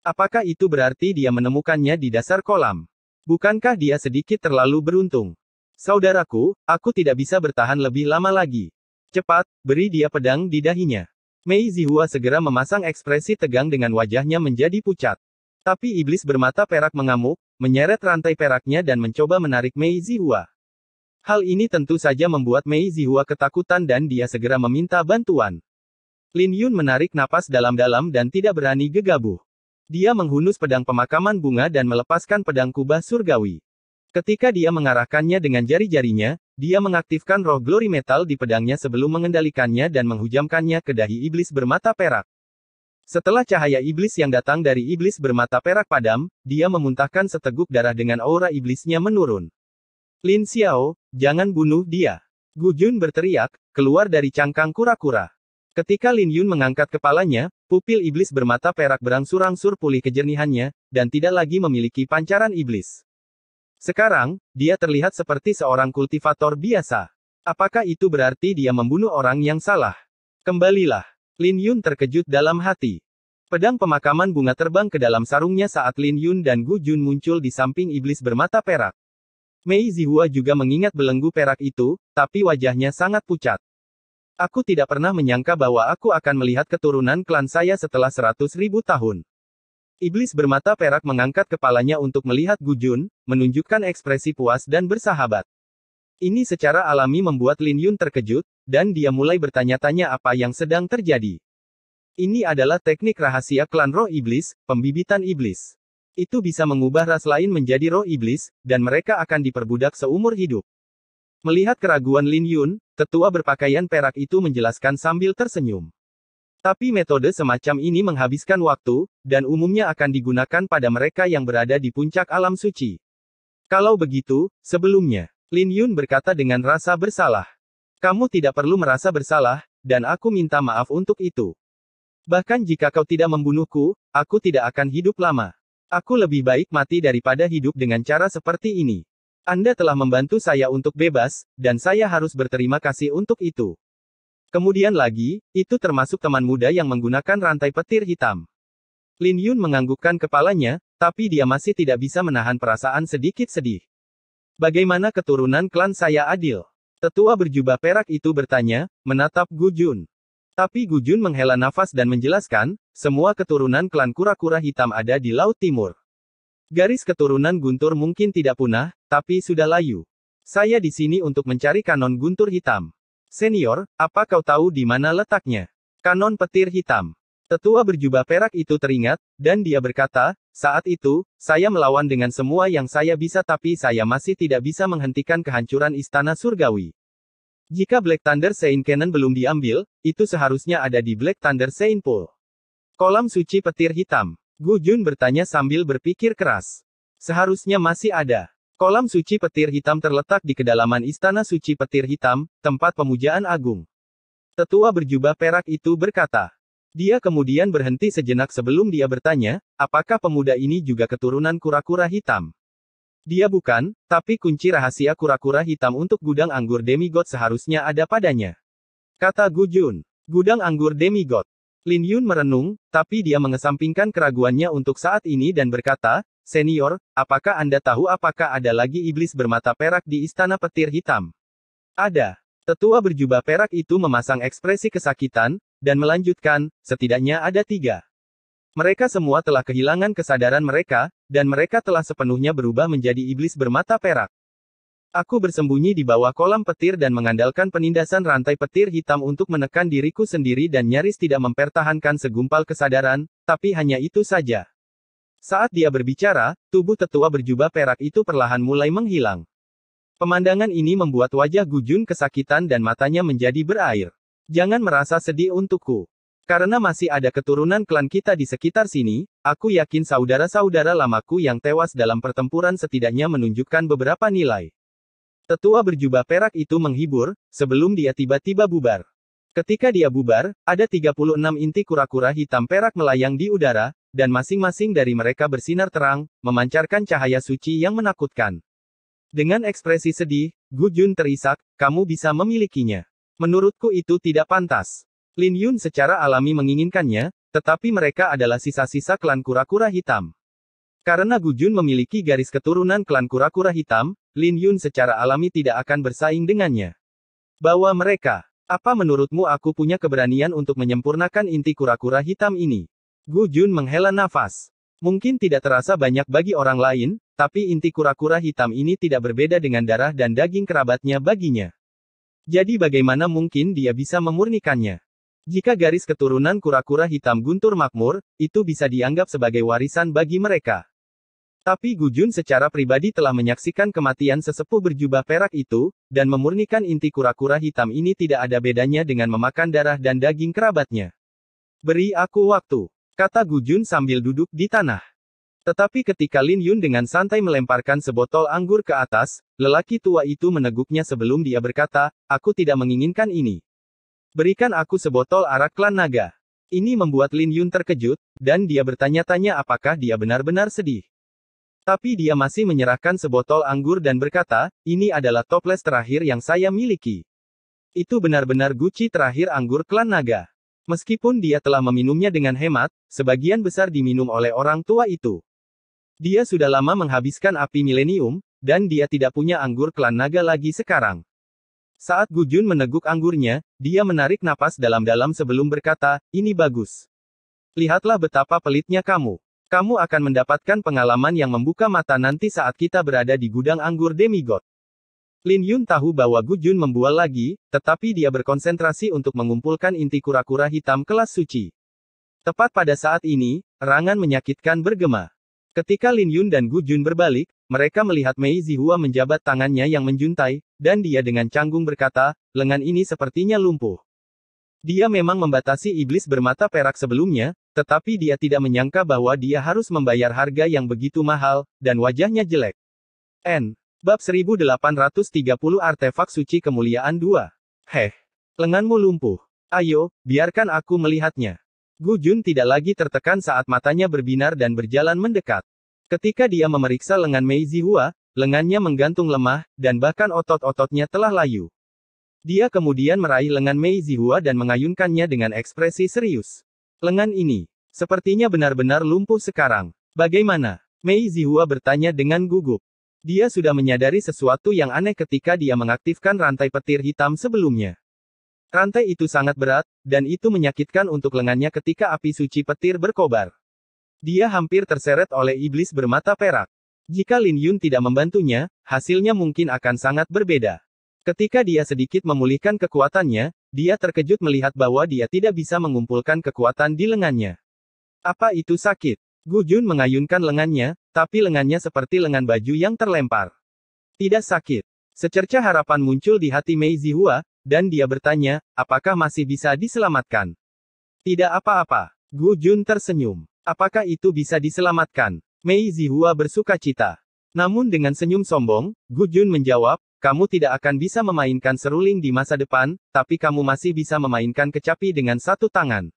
Apakah itu berarti dia menemukannya di dasar kolam? Bukankah dia sedikit terlalu beruntung? Saudaraku, aku tidak bisa bertahan lebih lama lagi. Cepat, beri dia pedang di dahinya. Mei Zihua segera memasang ekspresi tegang dengan wajahnya menjadi pucat. Tapi iblis bermata perak mengamuk, menyeret rantai peraknya dan mencoba menarik Mei Zihua. Hal ini tentu saja membuat Mei Zihua ketakutan dan dia segera meminta bantuan. Lin Yun menarik napas dalam-dalam dan tidak berani gegabah. Dia menghunus pedang pemakaman bunga dan melepaskan pedang kubah surgawi. Ketika dia mengarahkannya dengan jari-jarinya, dia mengaktifkan roh glory metal di pedangnya sebelum mengendalikannya dan menghujamkannya ke dahi iblis bermata perak. Setelah cahaya iblis yang datang dari iblis bermata perak padam, dia memuntahkan seteguk darah dengan aura iblisnya menurun. Lin Xiao, jangan bunuh dia. Gu Jun berteriak, keluar dari cangkang kura-kura. Ketika Lin Yun mengangkat kepalanya, pupil iblis bermata perak berangsur-angsur pulih kejernihannya, dan tidak lagi memiliki pancaran iblis. Sekarang, dia terlihat seperti seorang kultivator biasa. Apakah itu berarti dia membunuh orang yang salah? Kembalilah. Lin Yun terkejut dalam hati. Pedang pemakaman bunga terbang ke dalam sarungnya saat Lin Yun dan Gu Jun muncul di samping iblis bermata perak. Mei Zihua juga mengingat belenggu perak itu, tapi wajahnya sangat pucat. Aku tidak pernah menyangka bahwa aku akan melihat keturunan klan saya setelah 100.000 tahun. Iblis bermata perak mengangkat kepalanya untuk melihat Gu Jun, menunjukkan ekspresi puas dan bersahabat. Ini secara alami membuat Lin Yun terkejut, dan dia mulai bertanya-tanya apa yang sedang terjadi. Ini adalah teknik rahasia klan roh iblis, pembibitan iblis. Itu bisa mengubah ras lain menjadi roh iblis, dan mereka akan diperbudak seumur hidup. Melihat keraguan Lin Yun, tetua berpakaian perak itu menjelaskan sambil tersenyum. Tapi metode semacam ini menghabiskan waktu, dan umumnya akan digunakan pada mereka yang berada di puncak alam suci. Kalau begitu, sebelumnya, Lin Yun berkata dengan rasa bersalah. Kamu tidak perlu merasa bersalah, dan aku minta maaf untuk itu. Bahkan jika kau tidak membunuhku, aku tidak akan hidup lama. Aku lebih baik mati daripada hidup dengan cara seperti ini. Anda telah membantu saya untuk bebas, dan saya harus berterima kasih untuk itu. Kemudian lagi, itu termasuk teman muda yang menggunakan rantai petir hitam. Lin Yun menganggukkan kepalanya, tapi dia masih tidak bisa menahan perasaan sedikit sedih. Bagaimana keturunan klan saya adil? Tetua berjubah perak itu bertanya, menatap Gu Jun. Tapi Gu Jun menghela nafas dan menjelaskan, semua keturunan klan kura-kura hitam ada di Laut Timur. Garis keturunan guntur mungkin tidak punah, tapi sudah layu. Saya di sini untuk mencari kanon guntur hitam. Senior, apa kau tahu di mana letaknya? Kanon petir hitam. Tetua berjubah perak itu teringat, dan dia berkata, saat itu, saya melawan dengan semua yang saya bisa tapi saya masih tidak bisa menghentikan kehancuran istana surgawi. Jika Black Thunder Saint Cannon belum diambil, itu seharusnya ada di Black Thunder Saint Pool. Kolam suci petir hitam. Gu Jun bertanya sambil berpikir keras. Seharusnya masih ada. Kolam suci petir hitam terletak di kedalaman istana suci petir hitam, tempat pemujaan agung. Tetua berjubah perak itu berkata. Dia kemudian berhenti sejenak sebelum dia bertanya, apakah pemuda ini juga keturunan kura-kura hitam? Dia bukan, tapi kunci rahasia kura-kura hitam untuk gudang anggur demigod seharusnya ada padanya. Kata Gu Jun. Gudang anggur demigod. Lin Yun merenung, tapi dia mengesampingkan keraguannya untuk saat ini dan berkata, Senior, apakah Anda tahu apakah ada lagi iblis bermata perak di istana petir hitam? Ada. Tetua berjubah perak itu memasang ekspresi kesakitan, dan melanjutkan, setidaknya ada 3. Mereka semua telah kehilangan kesadaran mereka, dan mereka telah sepenuhnya berubah menjadi iblis bermata perak. Aku bersembunyi di bawah kolam petir dan mengandalkan penindasan rantai petir hitam untuk menekan diriku sendiri dan nyaris tidak mempertahankan segumpal kesadaran, tapi hanya itu saja. Saat dia berbicara, tubuh tetua berjubah perak itu perlahan mulai menghilang. Pemandangan ini membuat wajah Gu Jun kesakitan dan matanya menjadi berair. Jangan merasa sedih untukku. Karena masih ada keturunan klan kita di sekitar sini, aku yakin saudara-saudara lamaku yang tewas dalam pertempuran setidaknya menunjukkan beberapa nilai. Tetua berjubah perak itu menghibur, sebelum dia tiba-tiba bubar. Ketika dia bubar, ada 36 inti kura-kura hitam perak melayang di udara, dan masing-masing dari mereka bersinar terang, memancarkan cahaya suci yang menakutkan. Dengan ekspresi sedih, Gu Jun terisak, kamu bisa memilikinya. Menurutku itu tidak pantas. Lin Yun secara alami menginginkannya, tetapi mereka adalah sisa-sisa klan kura-kura hitam. Karena Gu Jun memiliki garis keturunan klan kura-kura hitam, Lin Yun secara alami tidak akan bersaing dengannya. Bawa mereka. Apa menurutmu aku punya keberanian untuk menyempurnakan inti kura-kura hitam ini? Gu Jun menghela nafas. Mungkin tidak terasa banyak bagi orang lain, tapi inti kura-kura hitam ini tidak berbeda dengan darah dan daging kerabatnya baginya. Jadi bagaimana mungkin dia bisa memurnikannya? Jika garis keturunan kura-kura hitam guntur makmur, itu bisa dianggap sebagai warisan bagi mereka. Tapi Gu Jun secara pribadi telah menyaksikan kematian sesepuh berjubah perak itu, dan memurnikan inti kura-kura hitam ini tidak ada bedanya dengan memakan darah dan daging kerabatnya. Beri aku waktu, kata Gu Jun sambil duduk di tanah. Tetapi ketika Lin Yun dengan santai melemparkan sebotol anggur ke atas, lelaki tua itu meneguknya sebelum dia berkata, aku tidak menginginkan ini. Berikan aku sebotol arak klan naga. Ini membuat Lin Yun terkejut, dan dia bertanya-tanya apakah dia benar-benar sedih. Tapi dia masih menyerahkan sebotol anggur dan berkata, ini adalah toples terakhir yang saya miliki. Itu benar-benar guci terakhir anggur klan naga. Meskipun dia telah meminumnya dengan hemat, sebagian besar diminum oleh orang tua itu. Dia sudah lama menghabiskan api milenium, dan dia tidak punya anggur klan naga lagi sekarang. Saat Gu Jun meneguk anggurnya, dia menarik napas dalam-dalam sebelum berkata, ini bagus. Lihatlah betapa pelitnya kamu. Kamu akan mendapatkan pengalaman yang membuka mata nanti saat kita berada di gudang anggur demigod. Lin Yun tahu bahwa Gu Jun membual lagi, tetapi dia berkonsentrasi untuk mengumpulkan inti kura-kura hitam kelas suci. Tepat pada saat ini, erangan menyakitkan bergema. Ketika Lin Yun dan Gu Jun berbalik, mereka melihat Mei Zihua menjabat tangannya yang menjuntai, dan dia dengan canggung berkata, lengan ini sepertinya lumpuh. Dia memang membatasi iblis bermata perak sebelumnya, tetapi dia tidak menyangka bahwa dia harus membayar harga yang begitu mahal, dan wajahnya jelek. Bab 1830 Artefak Suci Kemuliaan 2. Lenganmu lumpuh. Ayo, biarkan aku melihatnya. Gu Jun tidak lagi tertekan saat matanya berbinar dan berjalan mendekat. Ketika dia memeriksa lengan Mei Zihua, lengannya menggantung lemah, dan bahkan otot-ototnya telah layu. Dia kemudian meraih lengan Mei Zihua dan mengayunkannya dengan ekspresi serius. Lengan ini, sepertinya benar-benar lumpuh sekarang. Bagaimana? Mei Zihua bertanya dengan gugup. Dia sudah menyadari sesuatu yang aneh ketika dia mengaktifkan rantai petir hitam sebelumnya. Rantai itu sangat berat, dan itu menyakitkan untuk lengannya ketika api suci petir berkobar. Dia hampir terseret oleh iblis bermata perak. Jika Lin Yun tidak membantunya, hasilnya mungkin akan sangat berbeda. Ketika dia sedikit memulihkan kekuatannya, dia terkejut melihat bahwa dia tidak bisa mengumpulkan kekuatan di lengannya. Apa itu sakit? Gu Jun mengayunkan lengannya, tapi lengannya seperti lengan baju yang terlempar. Tidak sakit. Secercah harapan muncul di hati Mei Zihua, dan dia bertanya, apakah masih bisa diselamatkan? Tidak apa-apa. Gu Jun tersenyum. Apakah itu bisa diselamatkan? Mei Zihua bersukacita. Namun dengan senyum sombong, Gu Jun menjawab, kamu tidak akan bisa memainkan seruling di masa depan, tapi kamu masih bisa memainkan kecapi dengan satu tangan.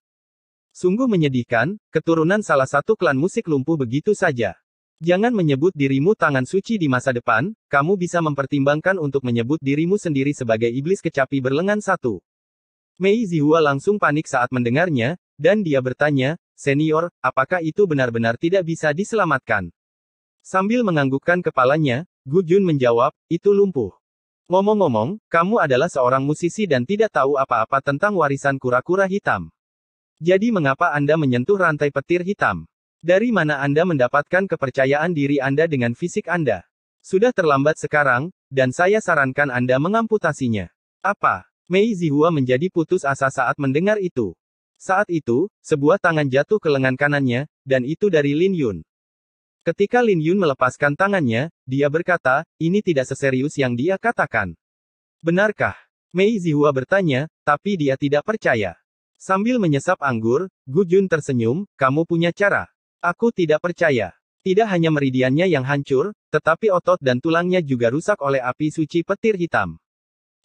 Sungguh menyedihkan, keturunan salah satu klan musik lumpuh begitu saja. Jangan menyebut dirimu tangan suci di masa depan, kamu bisa mempertimbangkan untuk menyebut dirimu sendiri sebagai iblis kecapi berlengan satu. Mei Zihua langsung panik saat mendengarnya, dan dia bertanya, senior, apakah itu benar-benar tidak bisa diselamatkan? Sambil menganggukkan kepalanya, Gu Jun menjawab, itu lumpuh. Ngomong-ngomong, kamu adalah seorang musisi dan tidak tahu apa-apa tentang warisan kura-kura hitam. Jadi mengapa Anda menyentuh rantai petir hitam? Dari mana Anda mendapatkan kepercayaan diri Anda dengan fisik Anda? Sudah terlambat sekarang, dan saya sarankan Anda mengamputasinya. Apa? Mei Zihua menjadi putus asa saat mendengar itu. Saat itu, sebuah tangan jatuh ke lengan kanannya, dan itu dari Lin Yun. Ketika Lin Yun melepaskan tangannya, dia berkata, ini tidak seserius yang dia katakan. Benarkah? Mei Zihua bertanya, tapi dia tidak percaya. Sambil menyesap anggur, Gu Jun tersenyum, kamu punya cara. Aku tidak percaya. Tidak hanya meridiannya yang hancur, tetapi otot dan tulangnya juga rusak oleh api suci petir hitam.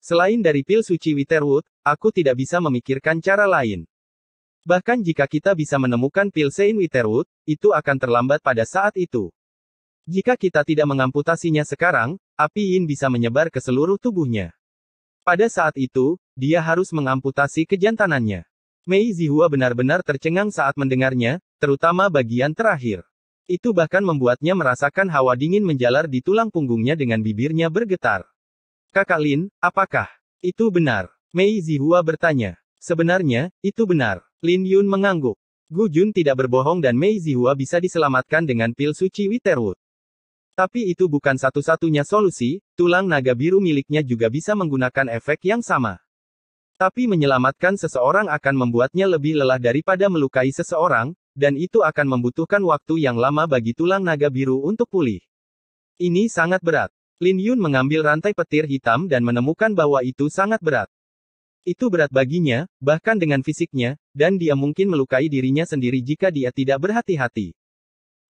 Selain dari pil suci Witherwood, aku tidak bisa memikirkan cara lain. Bahkan jika kita bisa menemukan pil Sein Witherwood, itu akan terlambat pada saat itu. Jika kita tidak mengamputasinya sekarang, api yin bisa menyebar ke seluruh tubuhnya. Pada saat itu, dia harus mengamputasi kejantanannya. Mei Zihua benar-benar tercengang saat mendengarnya, terutama bagian terakhir. Itu bahkan membuatnya merasakan hawa dingin menjalar di tulang punggungnya dengan bibirnya bergetar. Kakak Lin, apakah itu benar? Mei Zihua bertanya. Sebenarnya, itu benar. Lin Yun mengangguk. Gu Jun tidak berbohong dan Mei Zihua bisa diselamatkan dengan pil suci Witherwood. Tapi itu bukan satu-satunya solusi, tulang naga biru miliknya juga bisa menggunakan efek yang sama. Tapi menyelamatkan seseorang akan membuatnya lebih lelah daripada melukai seseorang, dan itu akan membutuhkan waktu yang lama bagi tulang naga biru untuk pulih. Ini sangat berat. Lin Yun mengambil rantai petir hitam dan menemukan bahwa itu sangat berat. Itu berat baginya, bahkan dengan fisiknya, dan dia mungkin melukai dirinya sendiri jika dia tidak berhati-hati.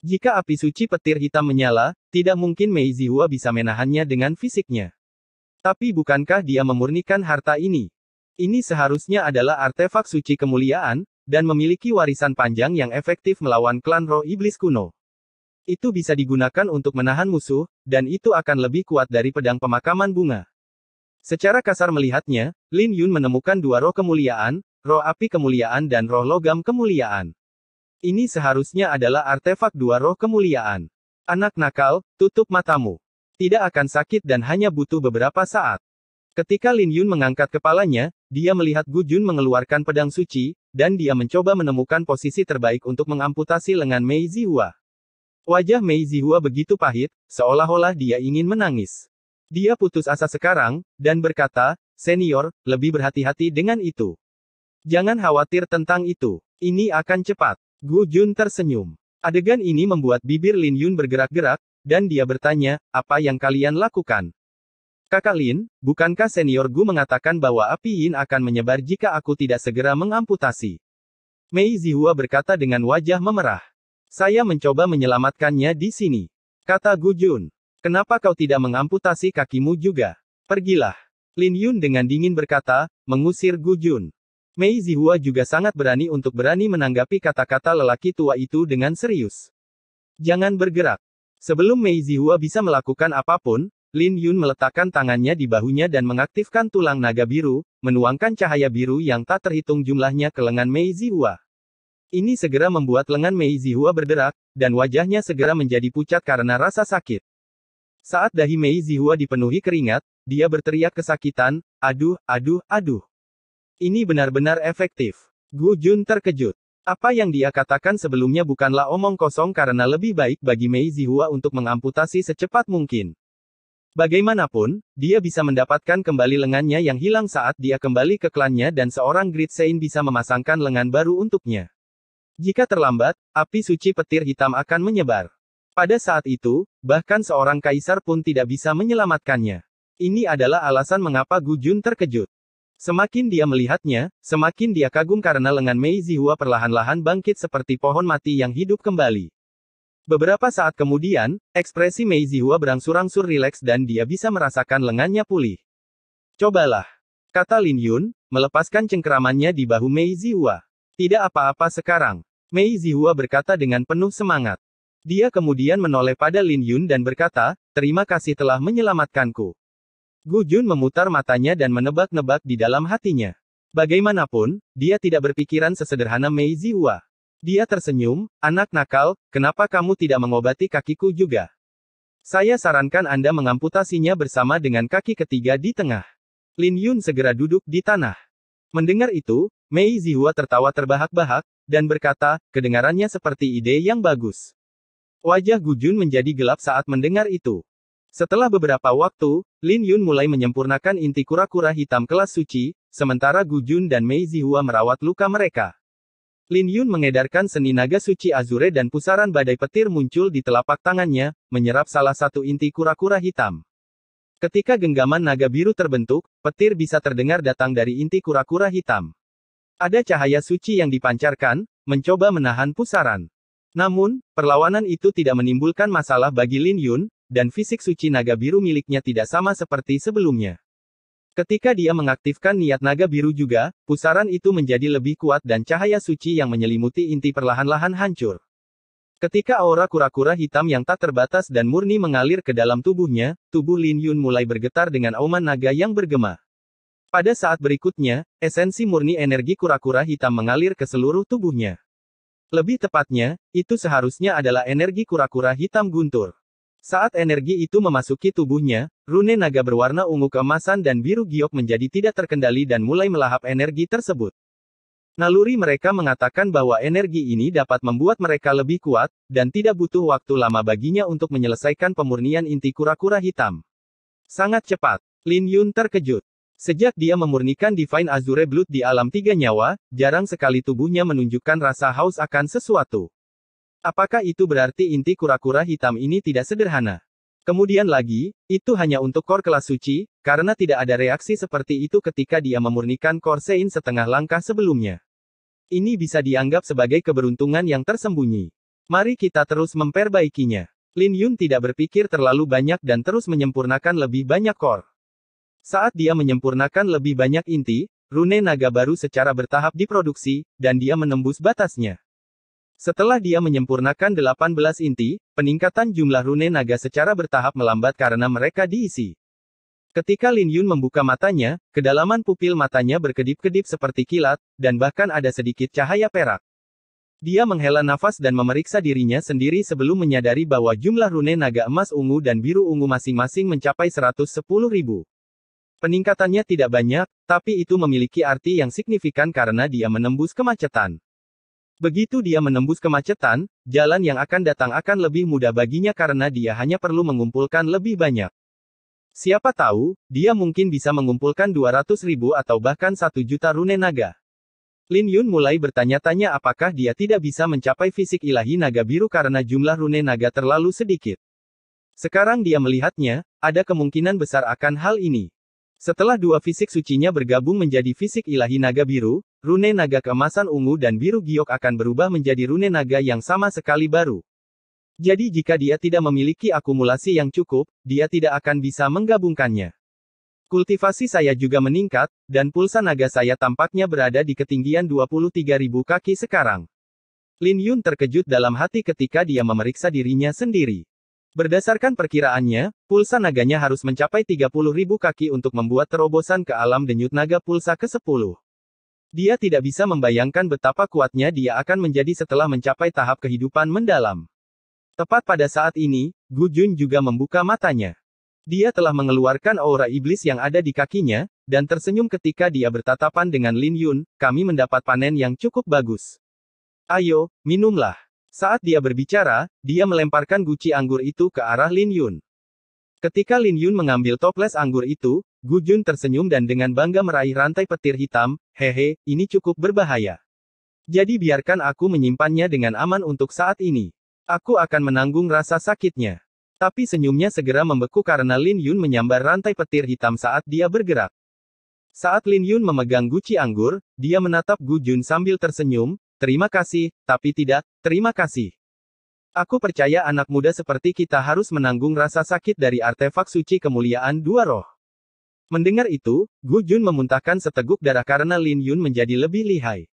Jika api suci petir hitam menyala, tidak mungkin Mei Zihua bisa menahannya dengan fisiknya. Tapi bukankah dia memurnikan harta ini? Ini seharusnya adalah artefak suci kemuliaan, dan memiliki warisan panjang yang efektif melawan klan roh iblis kuno. Itu bisa digunakan untuk menahan musuh, dan itu akan lebih kuat dari pedang pemakaman bunga. Secara kasar melihatnya, Lin Yun menemukan dua roh kemuliaan, roh api kemuliaan dan roh logam kemuliaan. Ini seharusnya adalah artefak dua roh kemuliaan. Anak nakal, tutup matamu. Tidak akan sakit dan hanya butuh beberapa saat. Ketika Lin Yun mengangkat kepalanya, dia melihat Gu Jun mengeluarkan pedang suci, dan dia mencoba menemukan posisi terbaik untuk mengamputasi lengan Mei Zihua. Wajah Mei Zihua begitu pahit, seolah-olah dia ingin menangis. Dia putus asa sekarang, dan berkata, "Senior, lebih berhati-hati dengan itu. Jangan khawatir tentang itu. Ini akan cepat." Gu Jun tersenyum. Adegan ini membuat bibir Lin Yun bergerak-gerak, dan dia bertanya, "Apa yang kalian lakukan?" "Kakak Lin, bukankah senior Gu mengatakan bahwa api Yin akan menyebar jika aku tidak segera mengamputasi?" Mei Zihua berkata dengan wajah memerah. "Saya mencoba menyelamatkannya di sini," kata Gu Jun. "Kenapa kau tidak mengamputasi kakimu juga? Pergilah." Lin Yun dengan dingin berkata, mengusir Gu Jun. Mei Zihua juga sangat berani untuk berani menanggapi kata-kata lelaki tua itu dengan serius. "Jangan bergerak." Sebelum Mei Zihua bisa melakukan apapun, Lin Yun meletakkan tangannya di bahunya dan mengaktifkan tulang naga biru, menuangkan cahaya biru yang tak terhitung jumlahnya ke lengan Mei Zihua. Ini segera membuat lengan Mei Zihua berderak, dan wajahnya segera menjadi pucat karena rasa sakit. Saat dahi Mei Zihua dipenuhi keringat, dia berteriak kesakitan, "Aduh, aduh, aduh. Ini benar-benar efektif." Gu Jun terkejut. Apa yang dia katakan sebelumnya bukanlah omong kosong karena lebih baik bagi Mei Zihua untuk mengamputasi secepat mungkin. Bagaimanapun, dia bisa mendapatkan kembali lengannya yang hilang saat dia kembali ke klannya dan seorang Great Saint bisa memasangkan lengan baru untuknya. Jika terlambat, api suci petir hitam akan menyebar. Pada saat itu, bahkan seorang kaisar pun tidak bisa menyelamatkannya. Ini adalah alasan mengapa Gu Jun terkejut. Semakin dia melihatnya, semakin dia kagum karena lengan Mei Zihua perlahan-lahan bangkit seperti pohon mati yang hidup kembali. Beberapa saat kemudian, ekspresi Mei Zihua berangsur-angsur rileks dan dia bisa merasakan lengannya pulih. "Cobalah," kata Lin Yun, melepaskan cengkeramannya di bahu Mei Zihua. "Tidak apa-apa sekarang," Mei Zihua berkata dengan penuh semangat. Dia kemudian menoleh pada Lin Yun dan berkata, "Terima kasih telah menyelamatkanku." Gu Jun memutar matanya dan menebak-nebak di dalam hatinya. Bagaimanapun, dia tidak berpikiran sesederhana Mei Zihua. Dia tersenyum, "Anak nakal, kenapa kamu tidak mengobati kakiku juga? Saya sarankan Anda mengamputasinya bersama dengan kaki ketiga di tengah." Lin Yun segera duduk di tanah. Mendengar itu, Mei Zihua tertawa terbahak-bahak, dan berkata, kedengarannya seperti ide yang bagus. Wajah Gu Jun menjadi gelap saat mendengar itu. Setelah beberapa waktu, Lin Yun mulai menyempurnakan inti kura-kura hitam kelas suci, sementara Gu Jun dan Mei Zihua merawat luka mereka. Lin Yun mengedarkan seni naga suci azure dan pusaran badai petir muncul di telapak tangannya, menyerap salah satu inti kura-kura hitam. Ketika genggaman naga biru terbentuk, petir bisa terdengar datang dari inti kura-kura hitam. Ada cahaya suci yang dipancarkan, mencoba menahan pusaran. Namun, perlawanan itu tidak menimbulkan masalah bagi Lin Yun, dan fisik suci naga biru miliknya tidak sama seperti sebelumnya. Ketika dia mengaktifkan niat naga biru juga, pusaran itu menjadi lebih kuat dan cahaya suci yang menyelimuti inti perlahan-lahan hancur. Ketika aura kura-kura hitam yang tak terbatas dan murni mengalir ke dalam tubuhnya, tubuh Lin Yun mulai bergetar dengan auman naga yang bergema. Pada saat berikutnya, esensi murni energi kura-kura hitam mengalir ke seluruh tubuhnya. Lebih tepatnya, itu seharusnya adalah energi kura-kura hitam guntur. Saat energi itu memasuki tubuhnya, rune naga berwarna ungu keemasan dan biru giok menjadi tidak terkendali dan mulai melahap energi tersebut. Naluri mereka mengatakan bahwa energi ini dapat membuat mereka lebih kuat, dan tidak butuh waktu lama baginya untuk menyelesaikan pemurnian inti kura-kura hitam. Sangat cepat. Lin Yun terkejut. Sejak dia memurnikan Divine Azure Blood di alam tiga nyawa, jarang sekali tubuhnya menunjukkan rasa haus akan sesuatu. Apakah itu berarti inti kura-kura hitam ini tidak sederhana? Kemudian lagi, itu hanya untuk core kelas suci, karena tidak ada reaksi seperti itu ketika dia memurnikan core Sein setengah langkah sebelumnya. Ini bisa dianggap sebagai keberuntungan yang tersembunyi. Mari kita terus memperbaikinya. Lin Yun tidak berpikir terlalu banyak dan terus menyempurnakan lebih banyak core. Saat dia menyempurnakan lebih banyak inti, rune naga baru secara bertahap diproduksi, dan dia menembus batasnya. Setelah dia menyempurnakan 18 inti, peningkatan jumlah rune naga secara bertahap melambat karena mereka diisi. Ketika Lin Yun membuka matanya, kedalaman pupil matanya berkedip-kedip seperti kilat, dan bahkan ada sedikit cahaya perak. Dia menghela nafas dan memeriksa dirinya sendiri sebelum menyadari bahwa jumlah rune naga emas ungu dan biru ungu masing-masing mencapai 110.000. Peningkatannya tidak banyak, tapi itu memiliki arti yang signifikan karena dia menembus kemacetan. Begitu dia menembus kemacetan, jalan yang akan datang akan lebih mudah baginya karena dia hanya perlu mengumpulkan lebih banyak. Siapa tahu, dia mungkin bisa mengumpulkan 200.000 atau bahkan 1 juta rune naga. Lin Yun mulai bertanya-tanya apakah dia tidak bisa mencapai fisik ilahi naga biru karena jumlah rune naga terlalu sedikit. Sekarang dia melihatnya, ada kemungkinan besar akan hal ini. Setelah dua fisik sucinya bergabung menjadi fisik ilahi naga biru, rune naga keemasan ungu dan biru giok akan berubah menjadi rune naga yang sama sekali baru. Jadi jika dia tidak memiliki akumulasi yang cukup, dia tidak akan bisa menggabungkannya. Kultivasi saya juga meningkat, dan pulsa naga saya tampaknya berada di ketinggian 23.000 kaki sekarang. Lin Yun terkejut dalam hati ketika dia memeriksa dirinya sendiri. Berdasarkan perkiraannya, pulsa naganya harus mencapai 30.000 kaki untuk membuat terobosan ke alam denyut naga pulsa ke-10. Dia tidak bisa membayangkan betapa kuatnya dia akan menjadi setelah mencapai tahap kehidupan mendalam. Tepat pada saat ini, Gu Jun juga membuka matanya. Dia telah mengeluarkan aura iblis yang ada di kakinya, dan tersenyum ketika dia bertatapan dengan Lin Yun, kami mendapat panen yang cukup bagus. Ayo, minumlah. Saat dia berbicara, dia melemparkan guci anggur itu ke arah Lin Yun. Ketika Lin Yun mengambil toples anggur itu, Gu Jun tersenyum dan dengan bangga meraih rantai petir hitam, hehe, ini cukup berbahaya. Jadi biarkan aku menyimpannya dengan aman untuk saat ini. Aku akan menanggung rasa sakitnya. Tapi senyumnya segera membeku karena Lin Yun menyambar rantai petir hitam saat dia bergerak. Saat Lin Yun memegang guci anggur, dia menatap Gu Jun sambil tersenyum, terima kasih, tapi tidak, terima kasih. Aku percaya anak muda seperti kita harus menanggung rasa sakit dari artefak suci kemuliaan dua roh. Mendengar itu, Gu Jun memuntahkan seteguk darah karena Lin Yun menjadi lebih lihai.